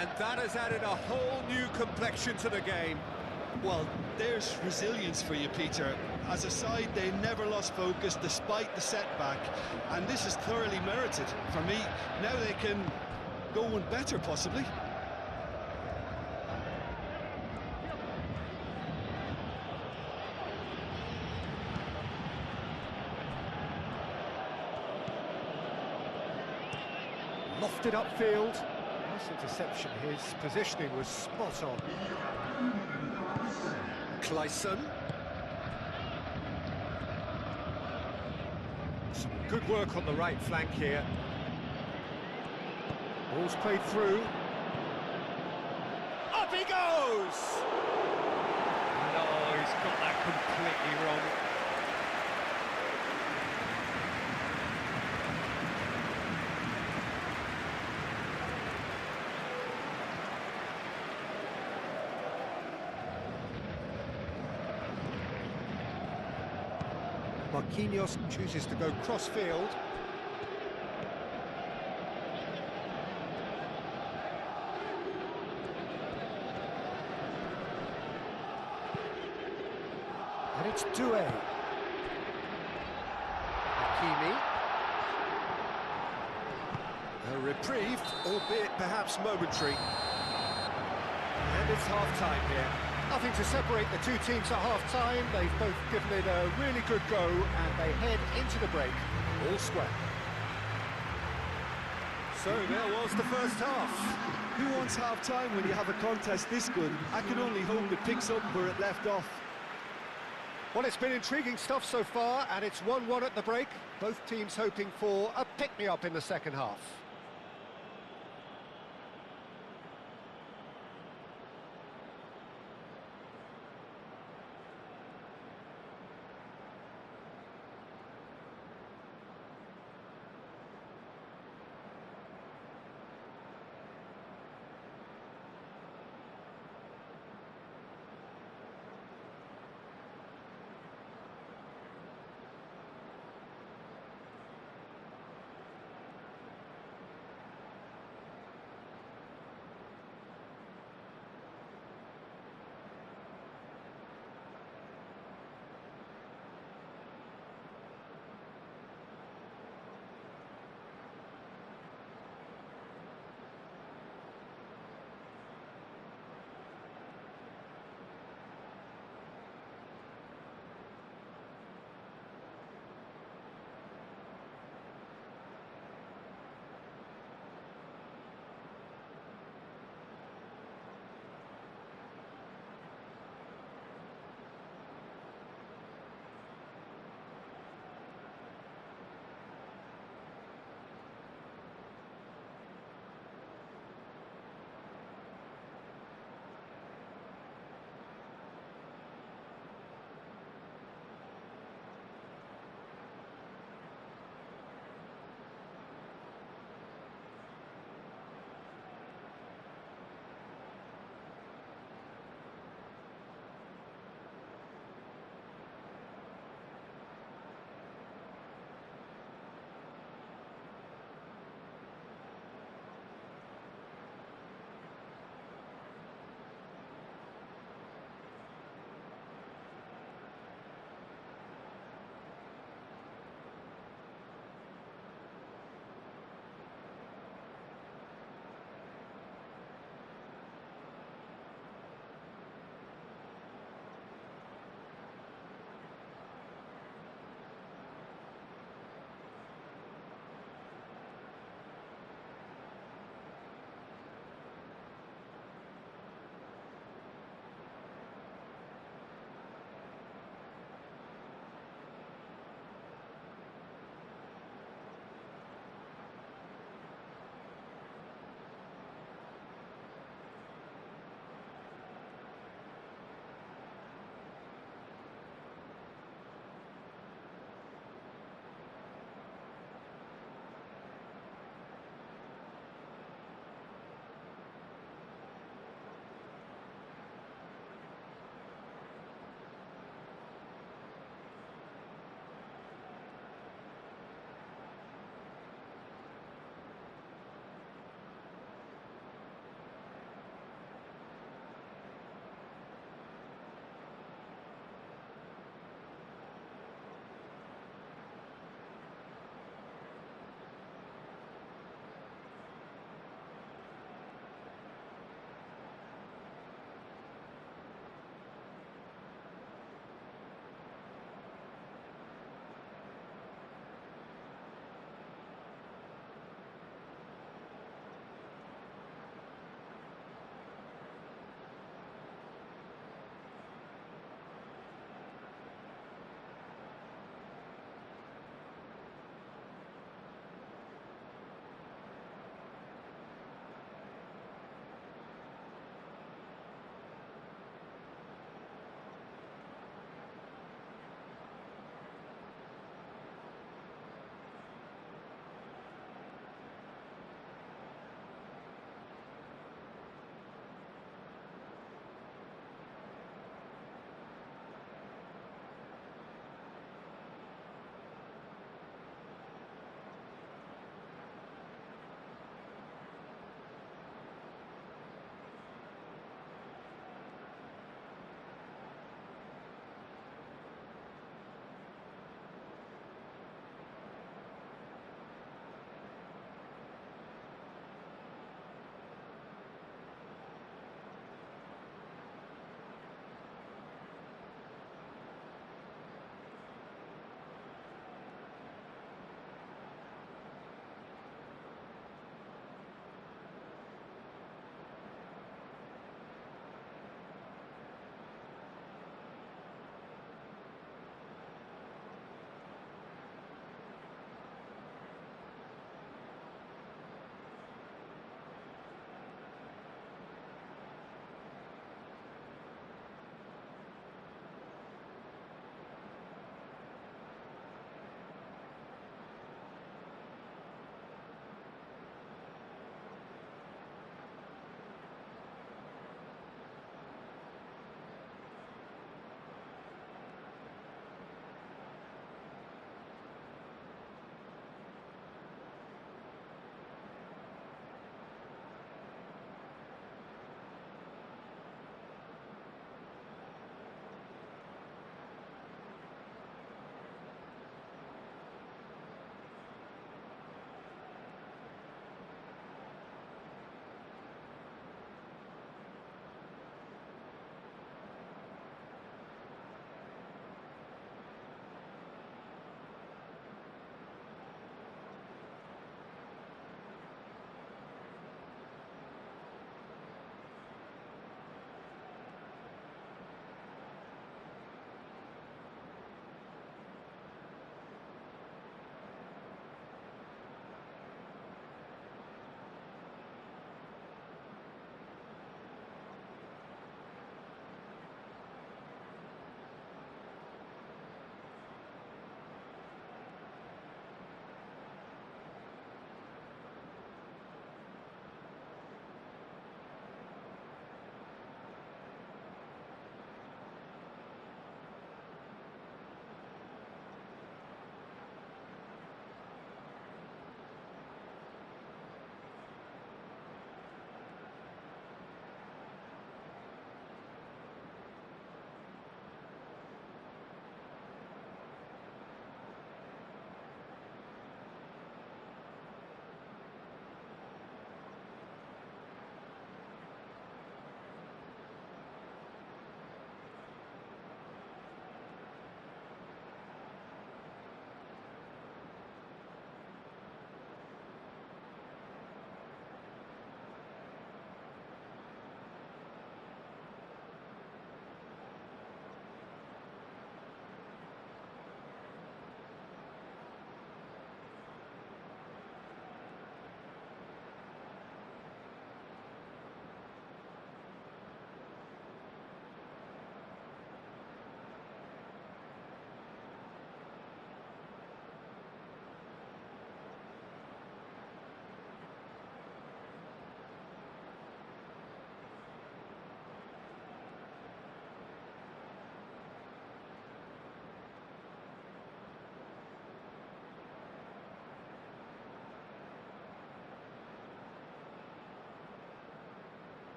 S1: And that has added a whole new complexion to the game.
S2: Well, there's resilience for you, Peter. As a side, they never lost focus despite the setback, and this is thoroughly merited. For me, now they can go one better, possibly.
S1: Lofted upfield. Nice interception. His positioning was spot on. Clayson. Some good work on the right flank here. Ball's played through. Up he goes! No, he's got that completely wrong. Marquinhos chooses to go cross-field. And it's Doué. Hakimi. A reprieve, albeit perhaps momentary. And it's half-time here. Nothing to separate the two teams at half-time. They've both given it a really good go, and they head into the break all square. So there was the first half.
S2: Who wants half-time when you have a contest this good? I can only hope it picks up where it left off.
S1: Well, it's been intriguing stuff so far, and it's 1-1 at the break. Both teams hoping for a pick-me-up in the second half.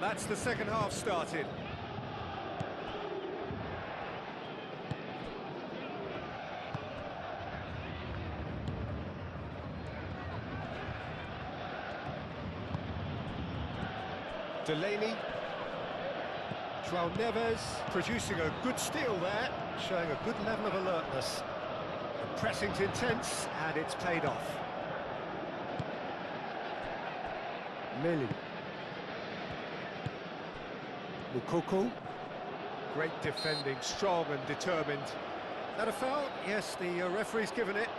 S1: That's the second half started. Delaney. João Neves producing a good steal there, showing a good level of alertness. The pressing's intense, and it's paid off. Melin. Mukoko. Great defending, strong and determined. That a foul? Yes, the referee's given it.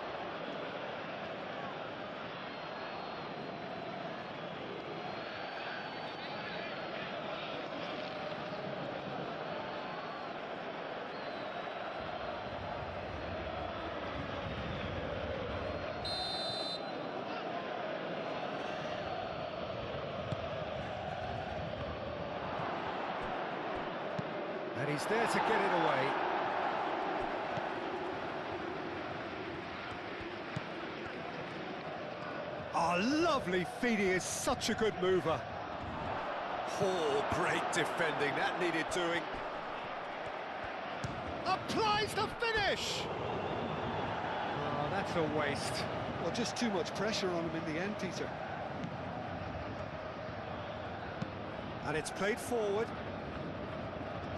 S1: And he's there to get it away. Oh, lovely feed, he is such a good mover. Oh, great defending, that needed doing. Applies the finish! Oh, that's a waste.
S3: Well, just too much pressure on him in the end, Peter.
S1: And it's played forward.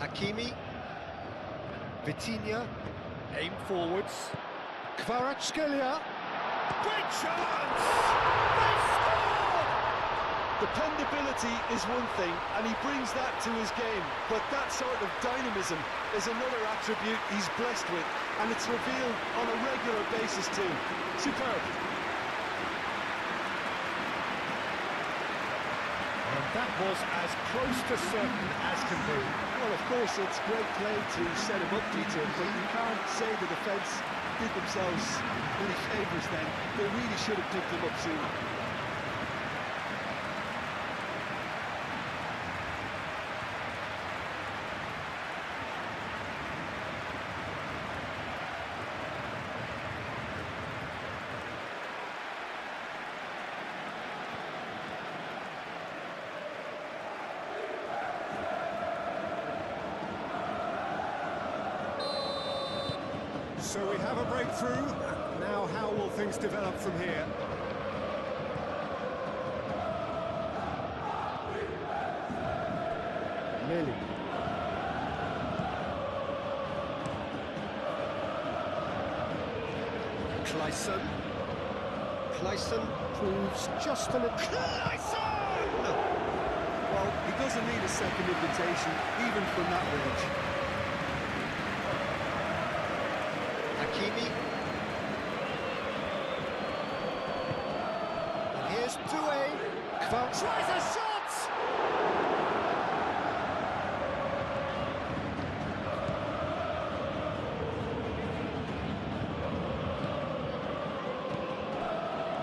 S1: Hakimi, Vitinha, aim forwards, Kvaratskhelia, great chance! They scored!
S3: Dependability is one thing, and he brings that to his game, but that sort of dynamism is another attribute he's blessed with, and it's revealed on a regular basis too. Superb.
S1: And that was as close to certain as can be.
S3: Well, of course, it's great play to set him up, Peter, but you can't say the defence did themselves any favours then. They really should have picked him up sooner.
S1: So we have a breakthrough. Now how will things develop from here? Melin. Clayson proves just a little... Clayson!
S3: Well, he doesn't need a second invitation, even from that range.
S1: Hakimi. And here's Doué. Tries a shot!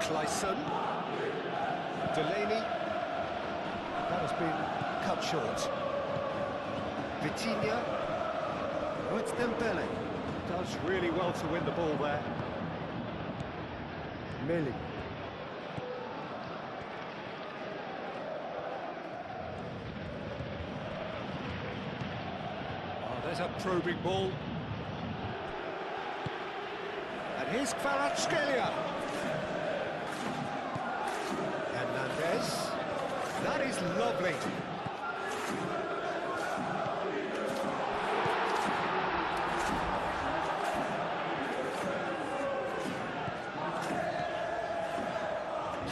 S1: Clayson. Delaney. That has been cut short. Vitinha. Oh, it's Dembele. Does really well to win the ball there. Melin. Oh, there's a probing ball. And here's Kvaratskhelia. Hernandez. That is lovely.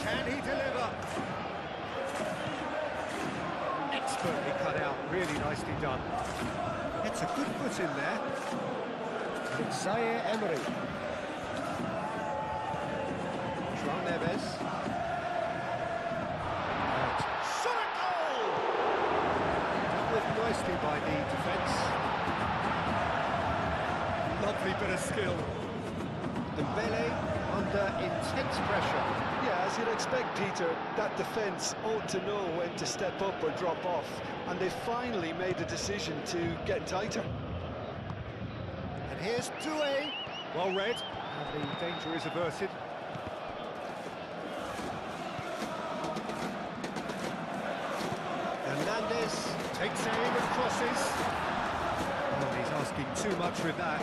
S1: Can he deliver? Expertly cut out, really nicely done. It's a good foot in there. And it's Zaire Emery. João Neves. And shot a goal! Dealt with nicely by the defence. Lovely bit of skill. Dembele under intense pressure.
S3: Yeah, as you'd expect, Peter, that defence ought to know when to step up or drop off, and they finally made the decision to get tighter.
S1: And here's Doué. Well read, and the danger is averted. Hernandez. Takes aim and crosses. Oh, he's asking too much with that.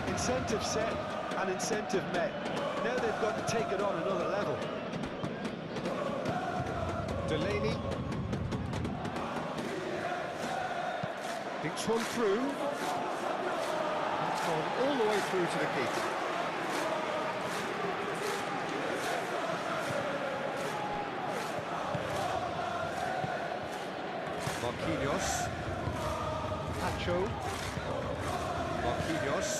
S3: Incentive set and incentive met. Now they've got to take it on another level.
S1: Delaney. It's one through. It's gone all the way through to the keeper. Marquinhos. Pacho. Marquinhos.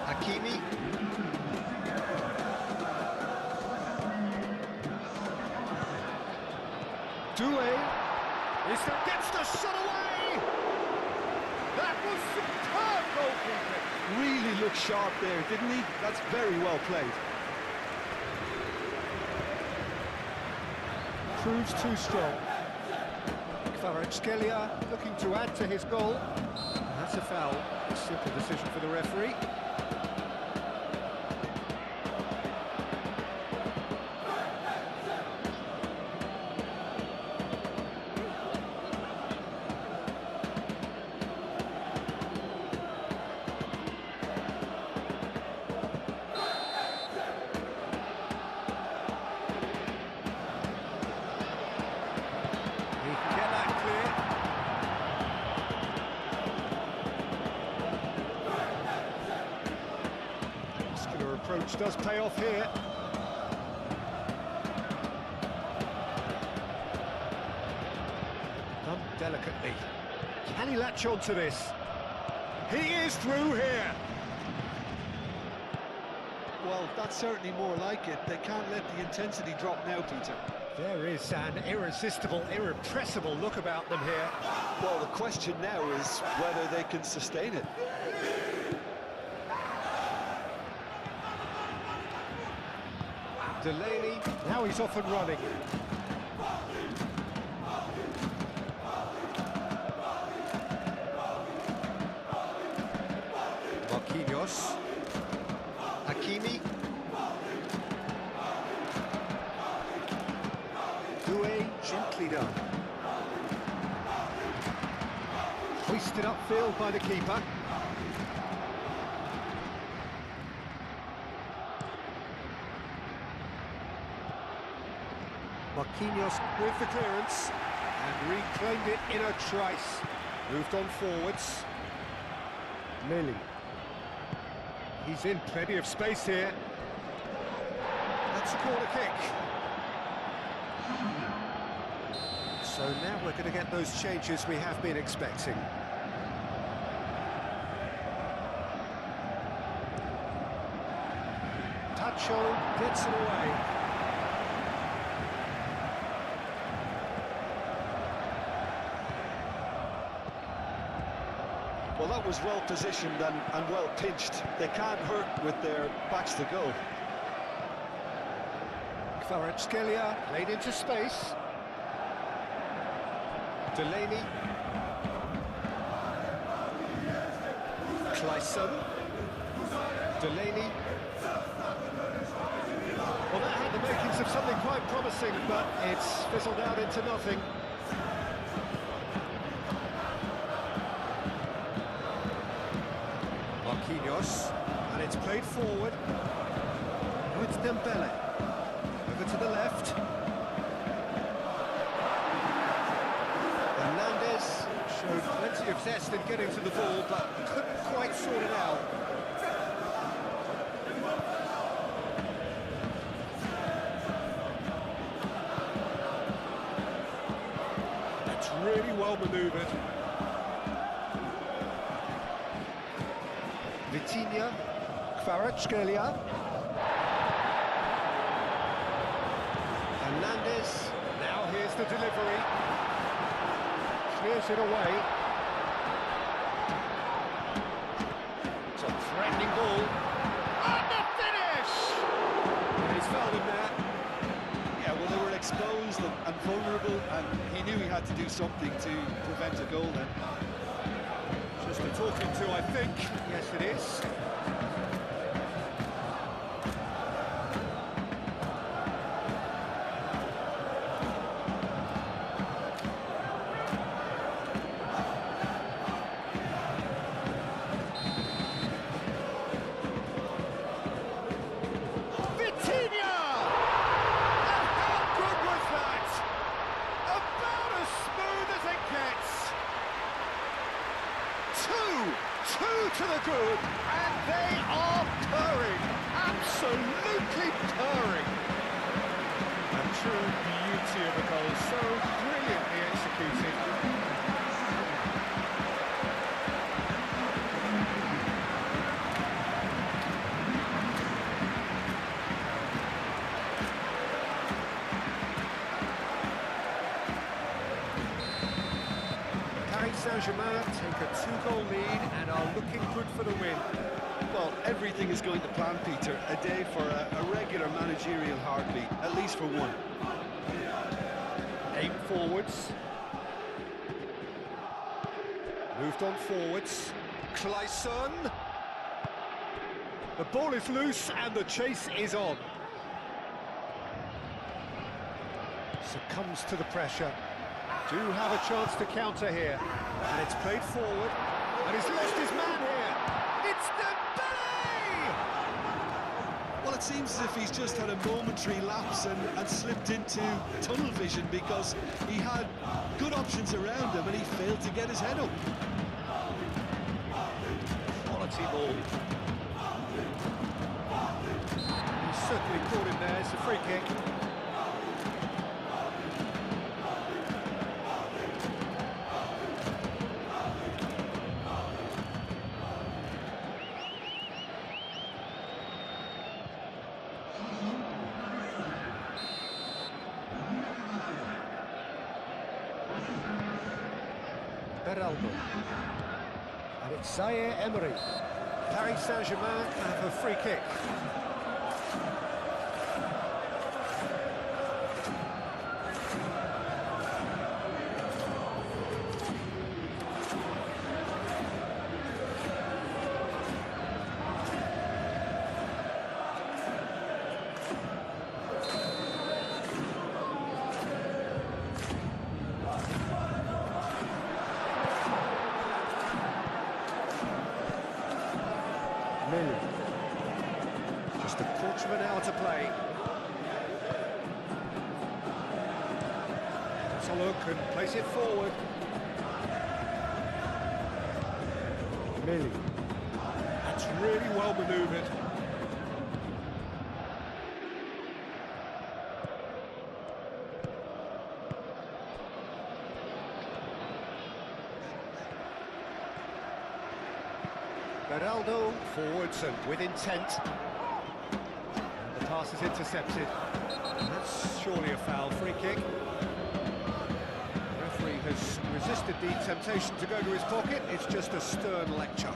S1: Hakimi. Doué. He still gets the shot away! That was superb goalkeeping!
S3: Really looked sharp there, didn't he? That's very well played.
S1: Proves too strong. Kvaratskhelia looking to add to his goal. That's a foul. A simple decision for the referee. Approach does pay off here. Done delicately. Can he latch on to this? He is through here.
S3: Well, that's certainly more like it. They can't let the intensity drop now, Peter.
S1: There is an irresistible, irrepressible look about them here.
S3: Well, the question now is whether they can sustain it.
S1: Delaney, now he's off and running. Marquinhos. Hakimi. Doué, gently done. Hoisted upfield by the keeper. Marquinhos with the clearance and reclaimed it in a trice. Moved on forwards. Lily. He's in plenty of space here. That's a corner kick. So now we're going to get those changes we have been expecting. Pacho gets it away.
S3: Well, that was well positioned and well pinched. They can't hurt with their backs to goal.
S1: Kvaratskhelia played into space. Delaney. Clyson. Delaney. Well, that had the makings of something quite promising, but it's fizzled out into nothing. Marquinhos, and it's played forward. Now it's Dembele. Over to the left. Hernandez showed plenty of zest in getting to the ball, but couldn't quite sort it out. That's really well manoeuvred. Vitinha, Kvaratskhelia. Hernandez, now here's the delivery. Clears it away. It's a threatening ball. And the finish! And he's fouled him there.
S3: Yeah, well, they were exposed and vulnerable.
S2: had to do something to prevent a goal then.
S1: Just a talking to, I think. Yes, it is. To the good, and they are purring, absolutely purring. A true beauty of a goal, so brilliantly executed. Paris Saint-Germain take a 2-goal lead and are looking good for the win.
S2: Well, everything is going to plan, Peter. A day for a regular managerial heartbeat, at least for one.
S1: Aim forwards. Moved on forwards. Clayson. The ball is loose and the chase is on. Succumbs to the pressure. Do have a chance to counter here. And it's played forward. And he's lost his man here. It's Dembele!
S2: Well, it seems as if he's just had a momentary lapse and slipped into tunnel vision because he had good options around him and he failed to get his head up.
S1: Quality ball. He's certainly caught him there. It's a free kick. Beraldo. And it's Zaire Emery. Paris Saint-Germain have a free kick. Just a quarter of an hour to play. Let's a look and place it forward. Millie. That's really well manoeuvred. Beraldo forwards and with intent. And the pass is intercepted. And that's surely a foul. Free kick. The referee has resisted the temptation to go to his pocket. It's just a stern lecture.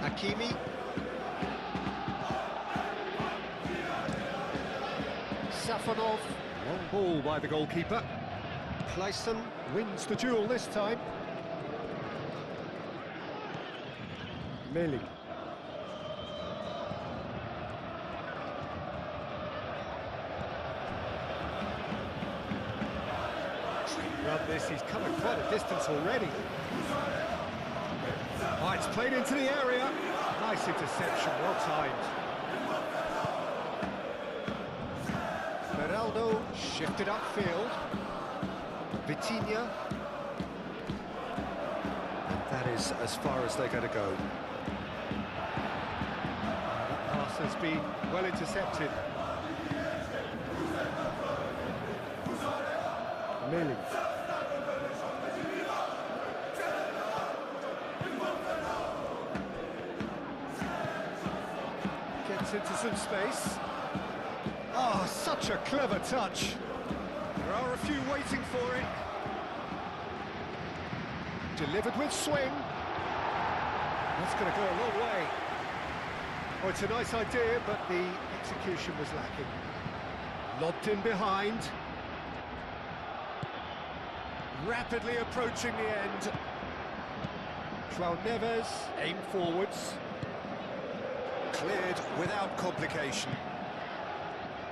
S1: Hakimi. Safonov. Long ball by the goalkeeper. Clayson wins the duel this time. Millie. Run this, he's covered quite a distance already. Oh, it's played into the area. Nice interception, well timed. Beraldo shifted upfield. Vitinha. And that is as far as they're going to go. The pass has been well intercepted. Millie. Gets into some space. Oh, such a clever touch. There are a few waiting for it. Delivered with swing. That's going to go a long way. Oh, it's a nice idea, but the execution was lacking. Lobbed in behind. Rapidly approaching the end. João Neves, aim forwards. Cleared without complication.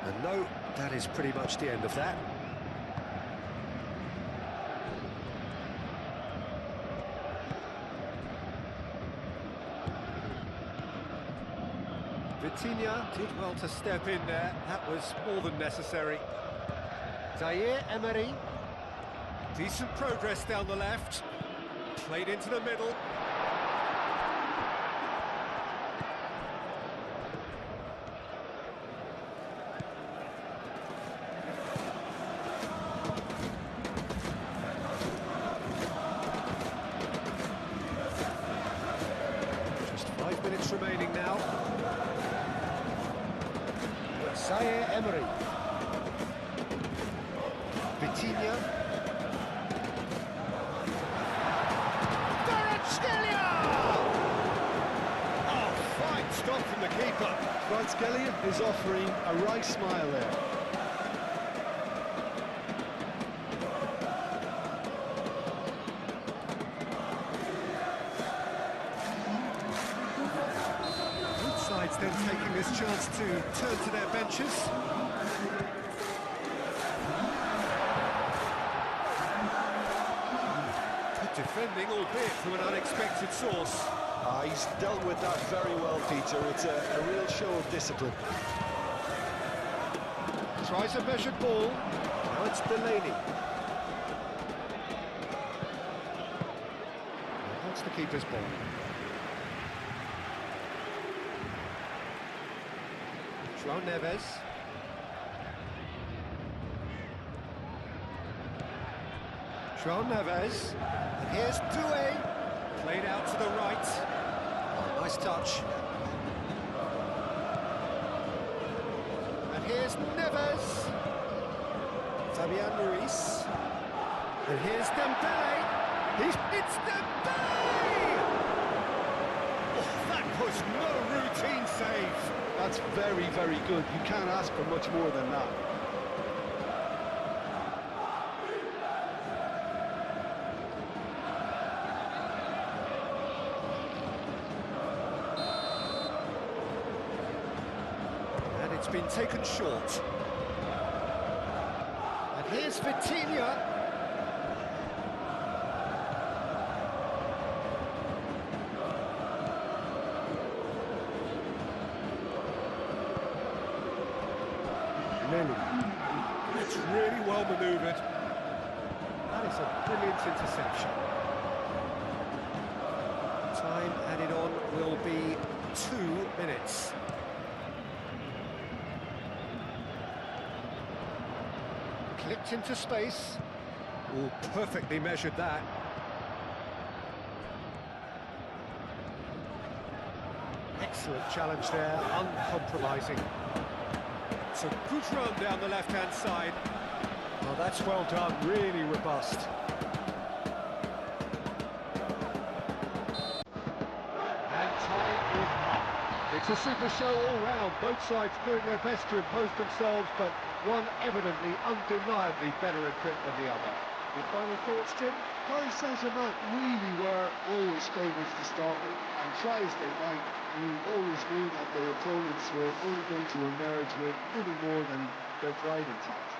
S1: And no, that is pretty much the end of that. Vitinha did well to step in there. That was more than necessary. Zaire Emery. Decent progress down the left. Played into the middle. Just 5 minutes remaining now. Zaire Emery. Vitinha. Stop from the keeper.
S2: Kvaratskhelia is offering a right smile there.
S1: Both sides then taking this chance to turn to their benches. Good defending, albeit from an unexpected source.
S2: He's dealt with that very well, Peter. It's a real show of discipline.
S1: Tries a measured ball. Now it's Delaney. That's the keeper's ball. João Neves. João Neves. And here's Doué. Played out to the right. Oh, nice touch. And here's Neves. Fabian Ruiz. And here's Dembele. It's Dembele! Oh, that was no routine save.
S2: That's very, very good. You can't ask for much more than that.
S1: It's been taken short. And here's Vitinha. Lily. It's really well manoeuvred. That is a brilliant interception. Time added on will be 2 minutes. Clipped into space. Oh, perfectly measured that. Excellent challenge there, uncompromising. It's a good run down the left-hand side. Well, that's well done, really robust. And time is up. It's a super show all round, both sides doing their best to impose themselves, but one evidently, undeniably better equipped than the other. Your final thoughts, Jim?
S3: Paris Saint-Germain really were always favourites to start with, and try as they might, you always knew that their opponents were only going to emerge with little more than their pride intact.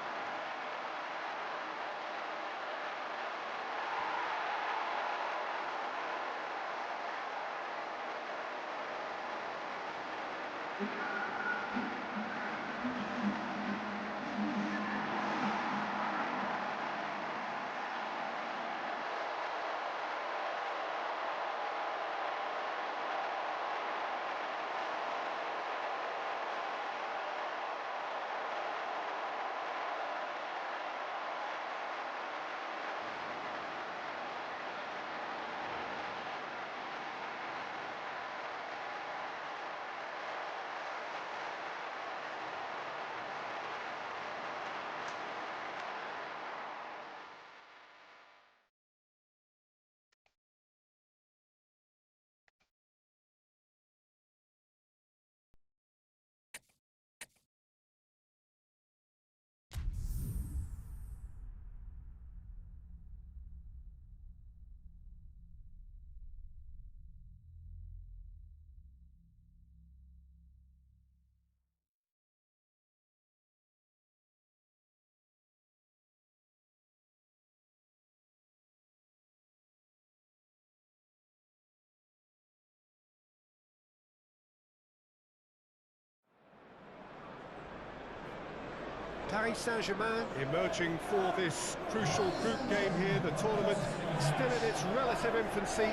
S1: Paris Saint-Germain emerging for this crucial group game here. The tournament still in its relative infancy,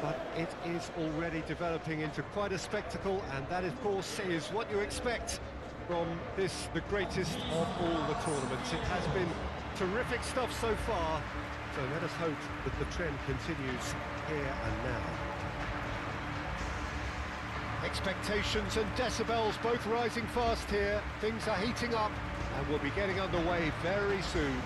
S1: but it is already developing into quite a spectacle, and that, of course, is what you expect from this, the greatest of all the tournaments. It has been terrific stuff so far, so let us hope that the trend continues here and now. Expectations and decibels both rising fast here. Things are heating up, and we'll be getting underway very soon.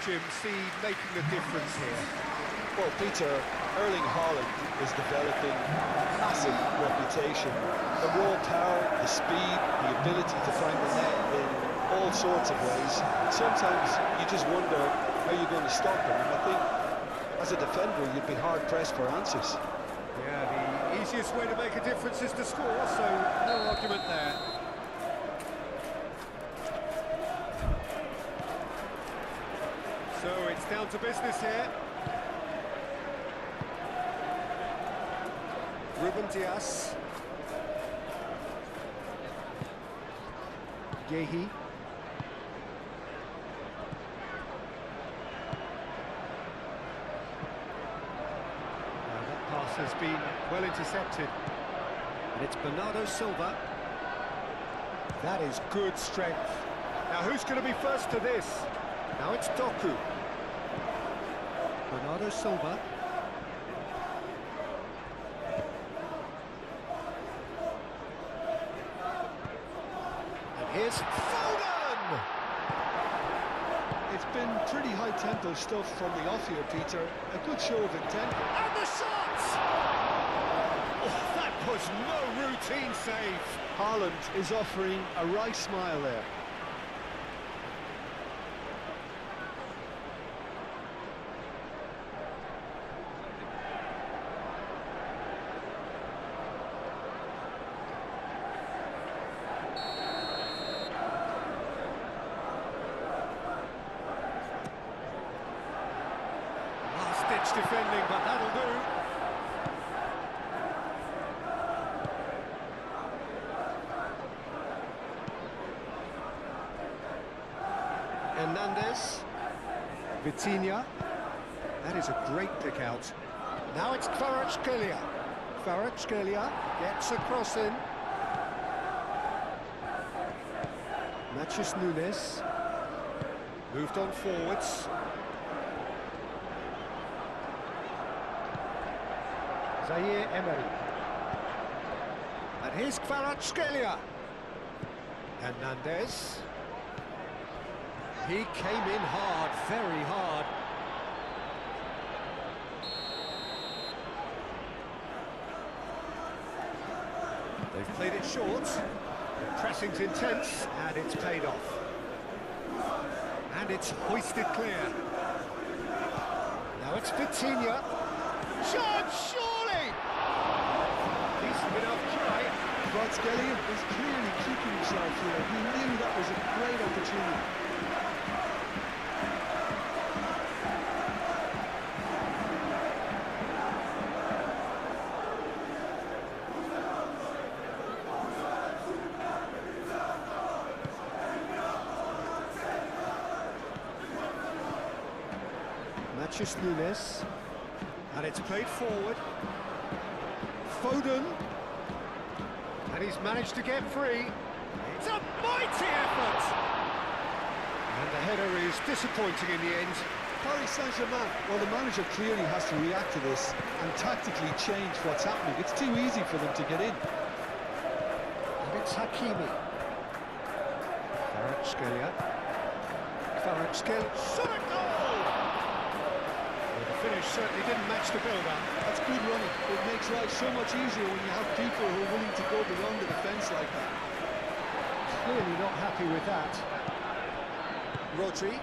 S1: Jim, see making the difference here?
S3: Well, Peter, Erling Haaland is developing a massive reputation. The raw power, the speed, the ability to find the net in all sorts of ways. Sometimes you just wonder how you're going to stop him, and I think as a defender you'd be hard-pressed for answers.
S1: Yeah, the easiest way to make a difference is to score, so no argument there. So it's down to business here. Ruben Dias. Yehi. That pass has been well intercepted. And it's Bernardo Silva. That is good strength. Now who's going to be first to this? Now it's Doku. Bernardo Silva. And here's Foden!
S3: It's been pretty high-tempo stuff from the off here, Peter. A good show of intent.
S1: And the shot! Oh, that was no routine save.
S3: Haaland is offering a right smile there.
S1: Defending, but that'll do. Hernandez. Vitinha. That is a great pick out. Now it's Kvaratskhelia. Kvaratskhelia gets a cross in. Matheus Nunes. Moved on forwards. Zaire Emery. And here's Kvaratskhelia. Hernandez. He came in hard, very hard. They've played it short. The pressing's intense, and it's paid off. And it's hoisted clear. Now it's Vitinha. Shot, surely! Decent enough try.
S3: Kvaratskhelia is clearly keeping himself here. He knew that was a great opportunity.
S1: Matheus Nunes. And it's played forward. Foden. And he's managed to get free. It's a mighty effort! And the header is disappointing in the end.
S3: Paris Saint-Germain, well, the manager clearly has to react to this and tactically change what's happening. It's too easy for them to get in.
S1: It's Hakimi. Kvaratskhelia. Shot a goal! Well, the finish certainly didn't match the build-up.
S3: That's good running. It makes life so much easier when you have people who are willing to go beyond the defence like that.
S1: Clearly not happy with that. Rodri.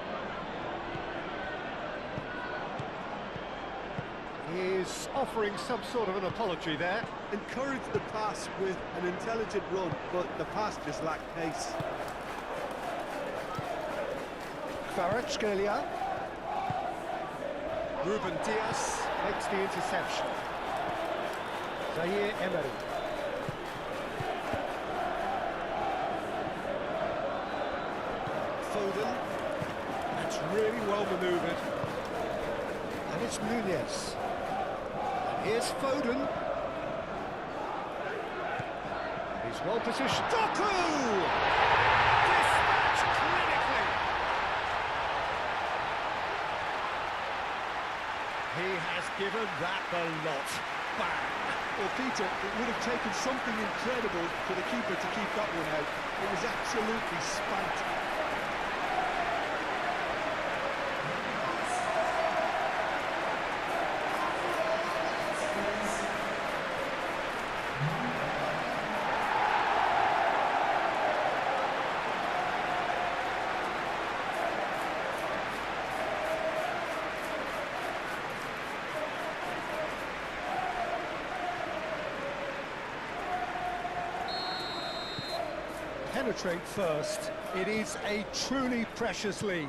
S1: He's offering some sort of an apology there.
S2: Encourage the pass with an intelligent run, but the pass just lacked pace.
S1: Kvaratskhelia. Ruben Dias makes the interception. Zaire Emery. Foden. That's really well manoeuvred. And it's Nunez. And here's Foden. He's well positioned. Doku! Dispatched clinically. He has given that the lot. Bang!
S3: Well, Peter, it would have taken something incredible for the keeper to keep that one out. It was absolutely spanked.
S1: Penetrate first. It is a truly precious lead.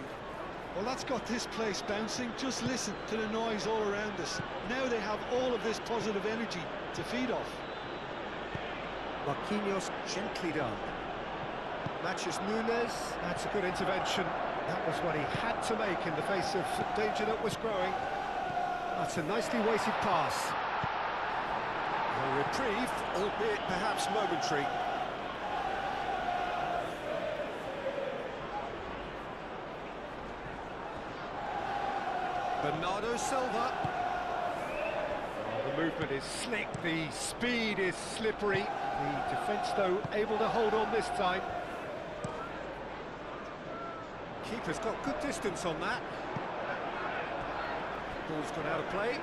S3: Well, that's got this place bouncing. Just listen to the noise all around us. Now they have all of this positive energy to feed off.
S1: Marquinhos gently done. Matches Nunez. That's a good intervention. That was what he had to make in the face of danger that was growing. That's a nicely weighted pass. A reprieve, albeit perhaps momentary. Bernardo Silva. Oh, the movement is slick, the speed is slippery. The defence, though, able to hold on this time. Keeper's got good distance on that. Ball's gone out of play.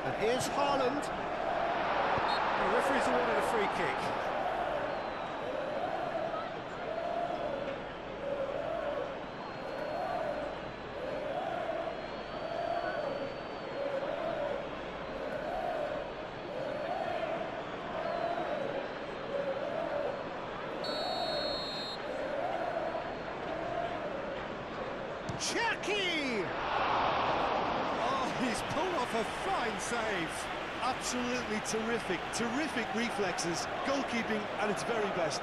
S1: And here's Haaland. The referee's awarded a free kick. Chucky! Oh, he's pulled off a fine save.
S2: Absolutely terrific, terrific reflexes, goalkeeping at its very best.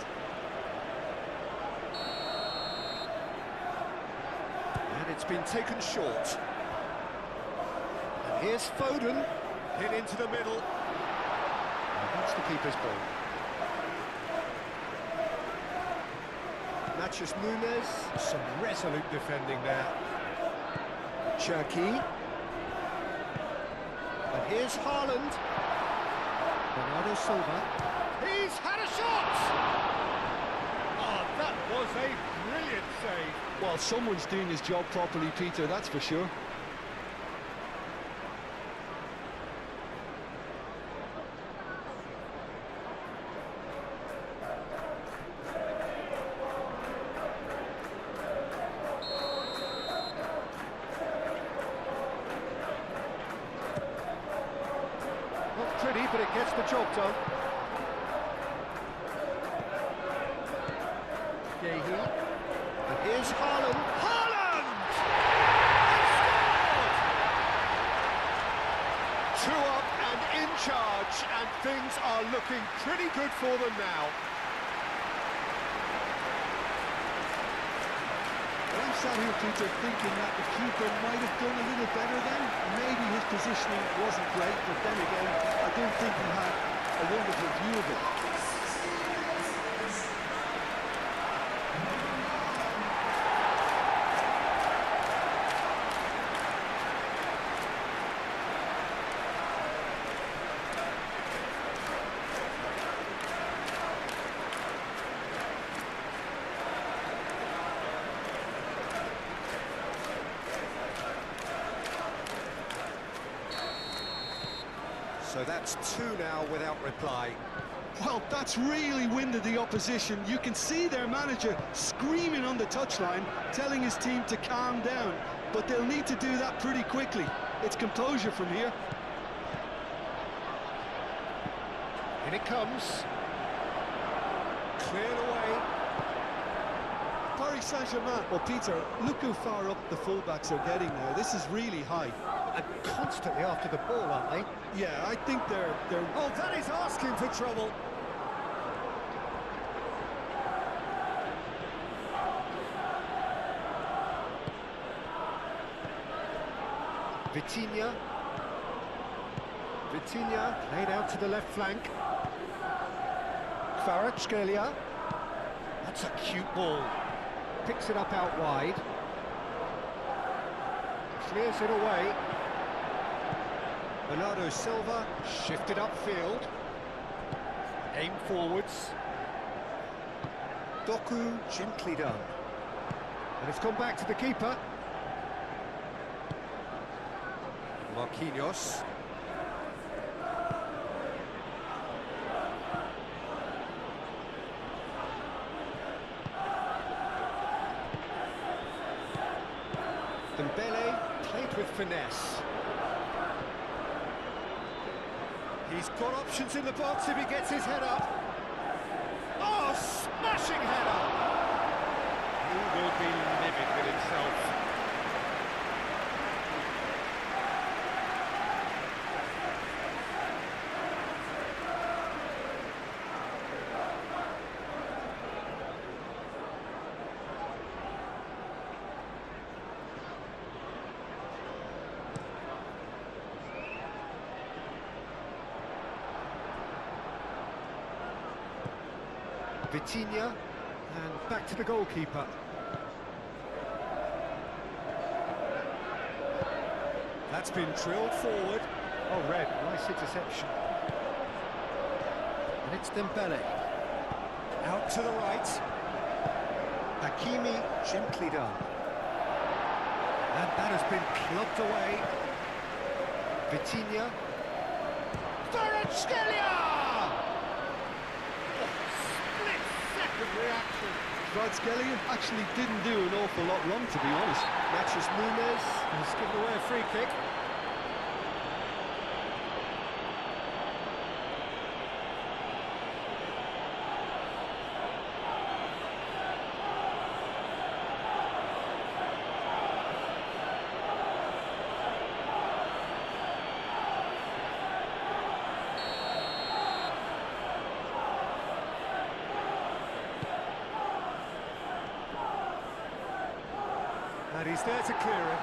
S1: And it's been taken short. And here's Foden, hit into the middle. And that's the keeper's ball. Matches Nunez, some resolute defending there. Chucky. And here's Haaland. Bernardo Silva. He's had a shot! Oh, that was a brilliant save.
S3: Well, someone's doing his job properly, Peter, that's for sure.
S1: Not pretty, but it gets the job done. Yehi. And here's Haaland. Haaland! He scored! 2 up and in charge, and things are looking pretty good for them now.
S3: I'm sat here, Peter, thinking that the keeper might have done a little better then. Maybe his positioning wasn't great, but then again, I don't think he had a wonderful view of it.
S1: So that's two now without reply.
S2: Well, that's really winded the opposition. You can see their manager screaming on the touchline, telling his team to calm down. But they'll need to do that pretty quickly. It's composure from here.
S1: In it comes. Cleared away.
S3: Paris Saint-Germain. Well, Peter, look how far up the fullbacks are getting now. This is really high.
S1: And constantly after the ball, aren't they?
S3: Yeah, I think they're...
S1: Oh, that is asking for trouble. Vitinha. Vitinha played out to the left flank. Kvaratskhelia. That's a cute ball. Picks it up out wide. Clears it away. Bernardo Silva shifted upfield. Aim forwards. Doku gently done. And it's gone back to the keeper. Marquinhos. Dembele played with finesse. He's got options in the box if he gets his head up. Oh, smashing header! He will be livid with himself. Vitinha, and back to the goalkeeper. That's been drilled forward. Oh, red, nice interception. And it's Dembele. Out to the right. Hakimi, gently done. And that has been clubbed away. Vitinha. Kvaratskhelia! Reaction.
S3: Kvaratskhelia actually didn't do an awful lot wrong, to be honest.
S1: Matches Nunes has given away a free kick. And he's there to clear it.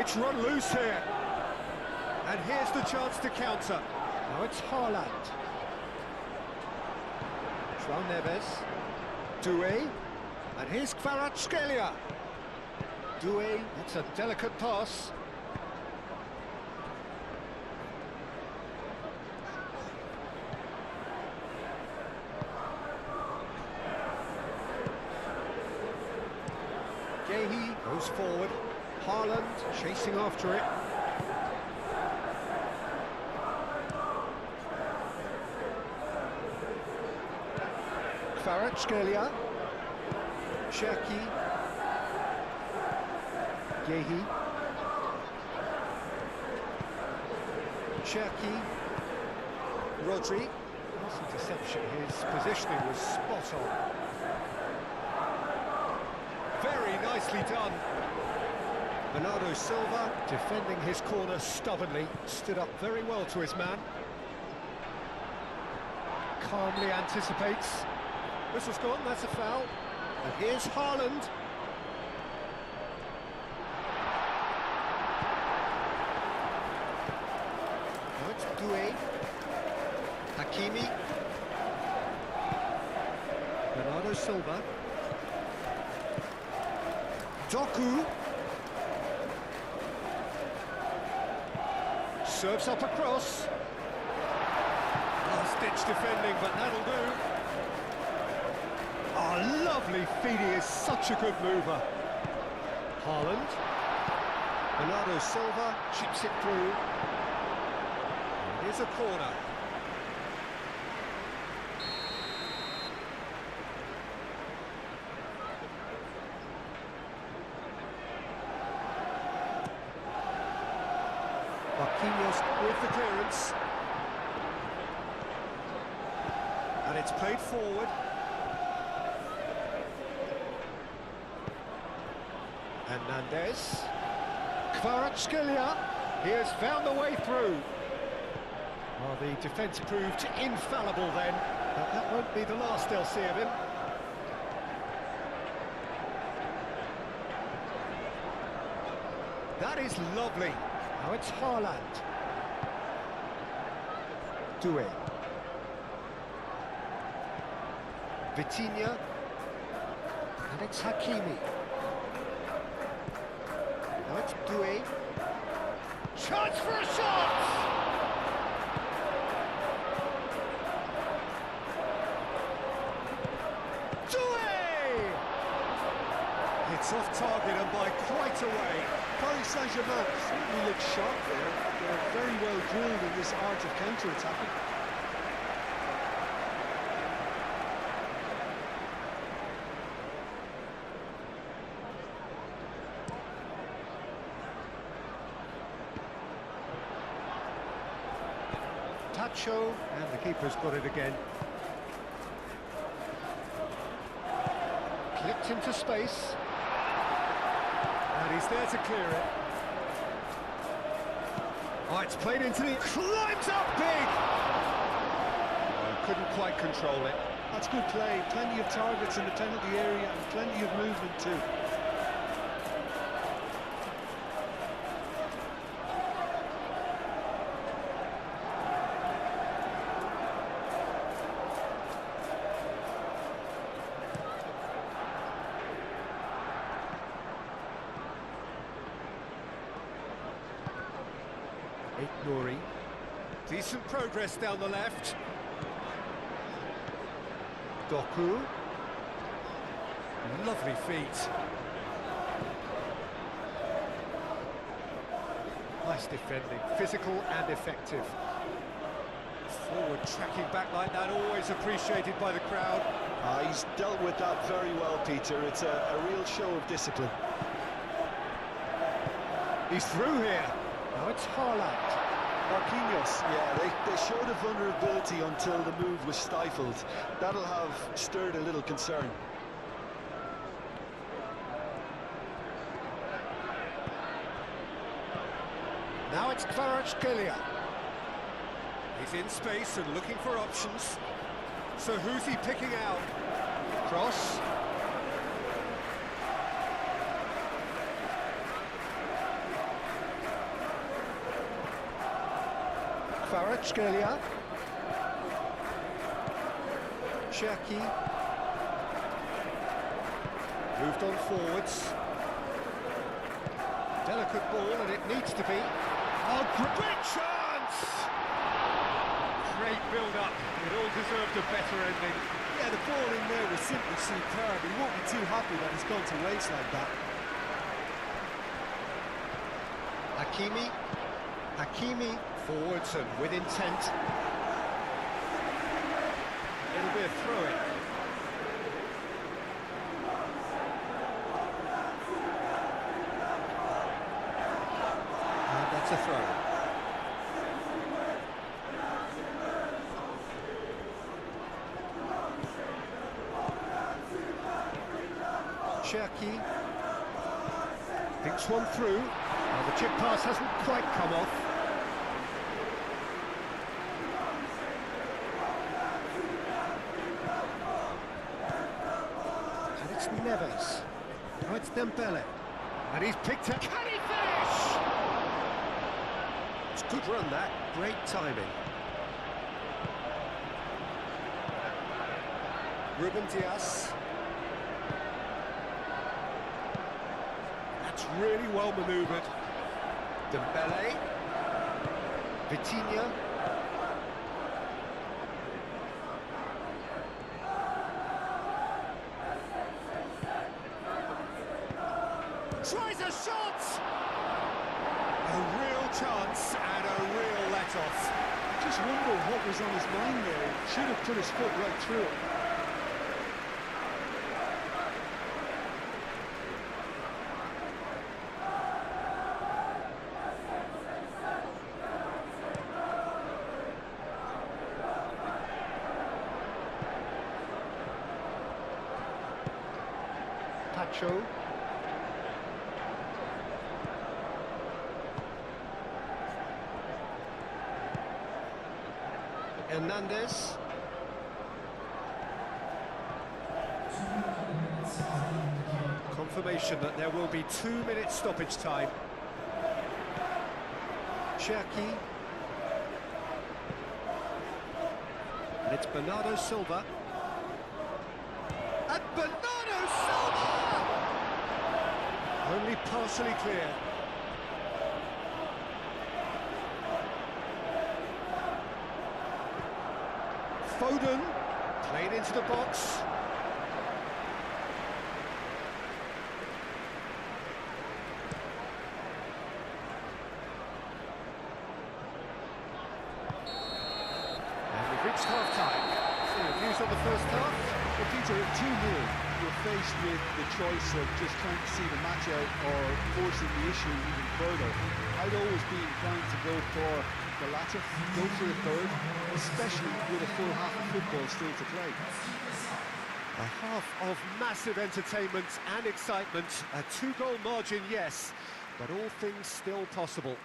S1: It's run loose here. And here's the chance to counter. Now it's Haaland. João Neves. Doué. And here's Kvaratskhelia. Doué, it's a delicate pass. Guehi goes forward. Haaland chasing after it. Kvaratskhelia. Cherki. Guehi. Cherki. Rodri. Nice interception. His positioning was spot on. Very nicely done. Bernardo Silva, defending his corner stubbornly, stood up very well to his man. Calmly anticipates. Whistle's gone, that's a foul. And here's Haaland. Now it's Doué. Hakimi. Bernardo Silva. Doku. Serves up across. Last-ditch defending, but that'll do. Oh, lovely feed. He is such a good mover. Haaland. Bernardo Silva chips it through. It is a corner. Marquinhos with the clearance. And it's played forward. Hernandez. Kvaratskhelia. He has found the way through. Well, the defence proved infallible then, but that won't be the last they'll see of him. That is lovely. Now it's Haaland. Doué. Vitinha. And it's Hakimi. Now it's Doué. Chance for a shot! Doué! It's off target and by quite a way.
S3: Paris Saint-Germain certainly look sharp there. They're very well drilled in this art of counter-attacking.
S1: Tacho, and the keeper's got it again. Clipped into space. And he's there to clear it. Oh, it's played into the... Climbs up big! Oh, couldn't quite control it.
S3: That's good play. Plenty of targets in the penalty area and plenty of movement too.
S1: Nouri. Decent progress down the left. Doku. Lovely feet. Nice defending, physical and effective. Forward tracking back like that, always appreciated by the crowd.
S2: He's dealt with that very well, Peter. It's a real show of discipline.
S1: He's through here. Now it's Haaland.
S2: Marquinhos, yeah, they showed a vulnerability until the move was stifled. That'll have stirred a little concern.
S1: Now it's Kvaratskhelia. He's in space and looking for options. So who's he picking out? Cross. Kvaratskhelia. Cherki. Moved on forwards. Delicate ball, and it needs to be. Oh, great chance! Great build-up. It all deserved a better ending.
S3: Yeah, the ball in there was simply superb. He won't be too happy that it's gone to waste like that.
S1: Hakimi forwards and with intent. It'll be a throw-in. And that's a throw. Cherki thinks one through. Well, the chip pass hasn't quite come off. And it's Neves. Now it's Dembele. And he's picked up. Can he finish? It's a good run, that. Great timing. Ruben Dias. That's really well manoeuvred. Dembele. Vitinha. Tries There's a shot! A real chance and a real let-off.
S3: Just wonder what was on his mind there. Should have put his foot right through it.
S1: Pacho. Hernandez. Confirmation that there will be 2 minutes stoppage time. Cherki. And it's Bernardo Silva. And Bernardo Silva! Only partially clear. Foden, played into the box. And we've reached half-time. So, views on the first half?
S3: Well, Peter, at 2-0, you're faced with the choice of just trying to see the match out or forcing the issue even further. I'd always be inclined to go for the latter, go for a third, especially with a full half of football still to play.
S1: A half of massive entertainment and excitement. A 2-goal margin, yes, but all things still possible.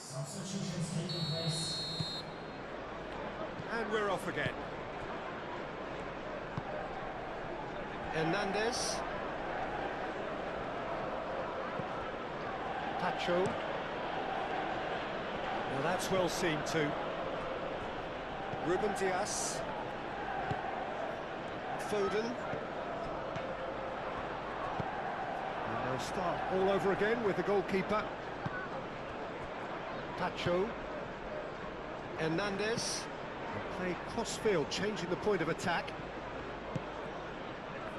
S4: Substitutions taking place.
S1: And we're off again.
S5: Hernandez. Pacho.
S1: Well, that's well seen too.
S5: Ruben Diaz. Foden.
S1: And they'll start all over again with the goalkeeper.
S5: Pacho. Hernandez.
S1: Play cross-field, changing the point of attack.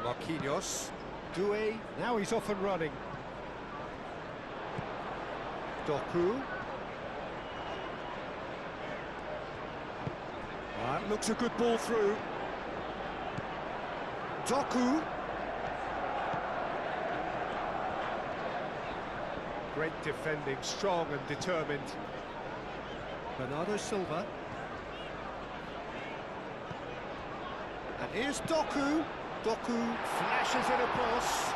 S1: Marquinhos.
S5: Doué.
S1: Now he's off and running.
S5: Doku.
S1: That looks a good ball through.
S5: Doku.
S1: Great defending, strong and determined. Bernardo Silva. And here's Doku.
S5: Doku.
S1: Flashes it across.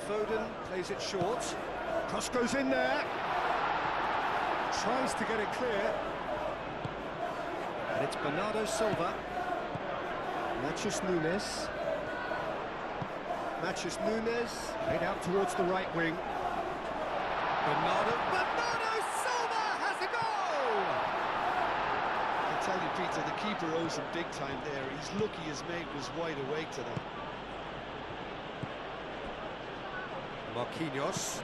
S5: Foden plays it short.
S1: Cross goes in there. Tries to get it clear.
S5: And it's Bernardo Silva. Matheus Nunes. Matheus Nunes.
S1: Played out towards the right wing.
S5: Bernardo Silva has a goal!
S3: I tell you, Peter, the keeper owes him big time there. He's lucky his mate was wide awake to that.
S1: Marquinhos.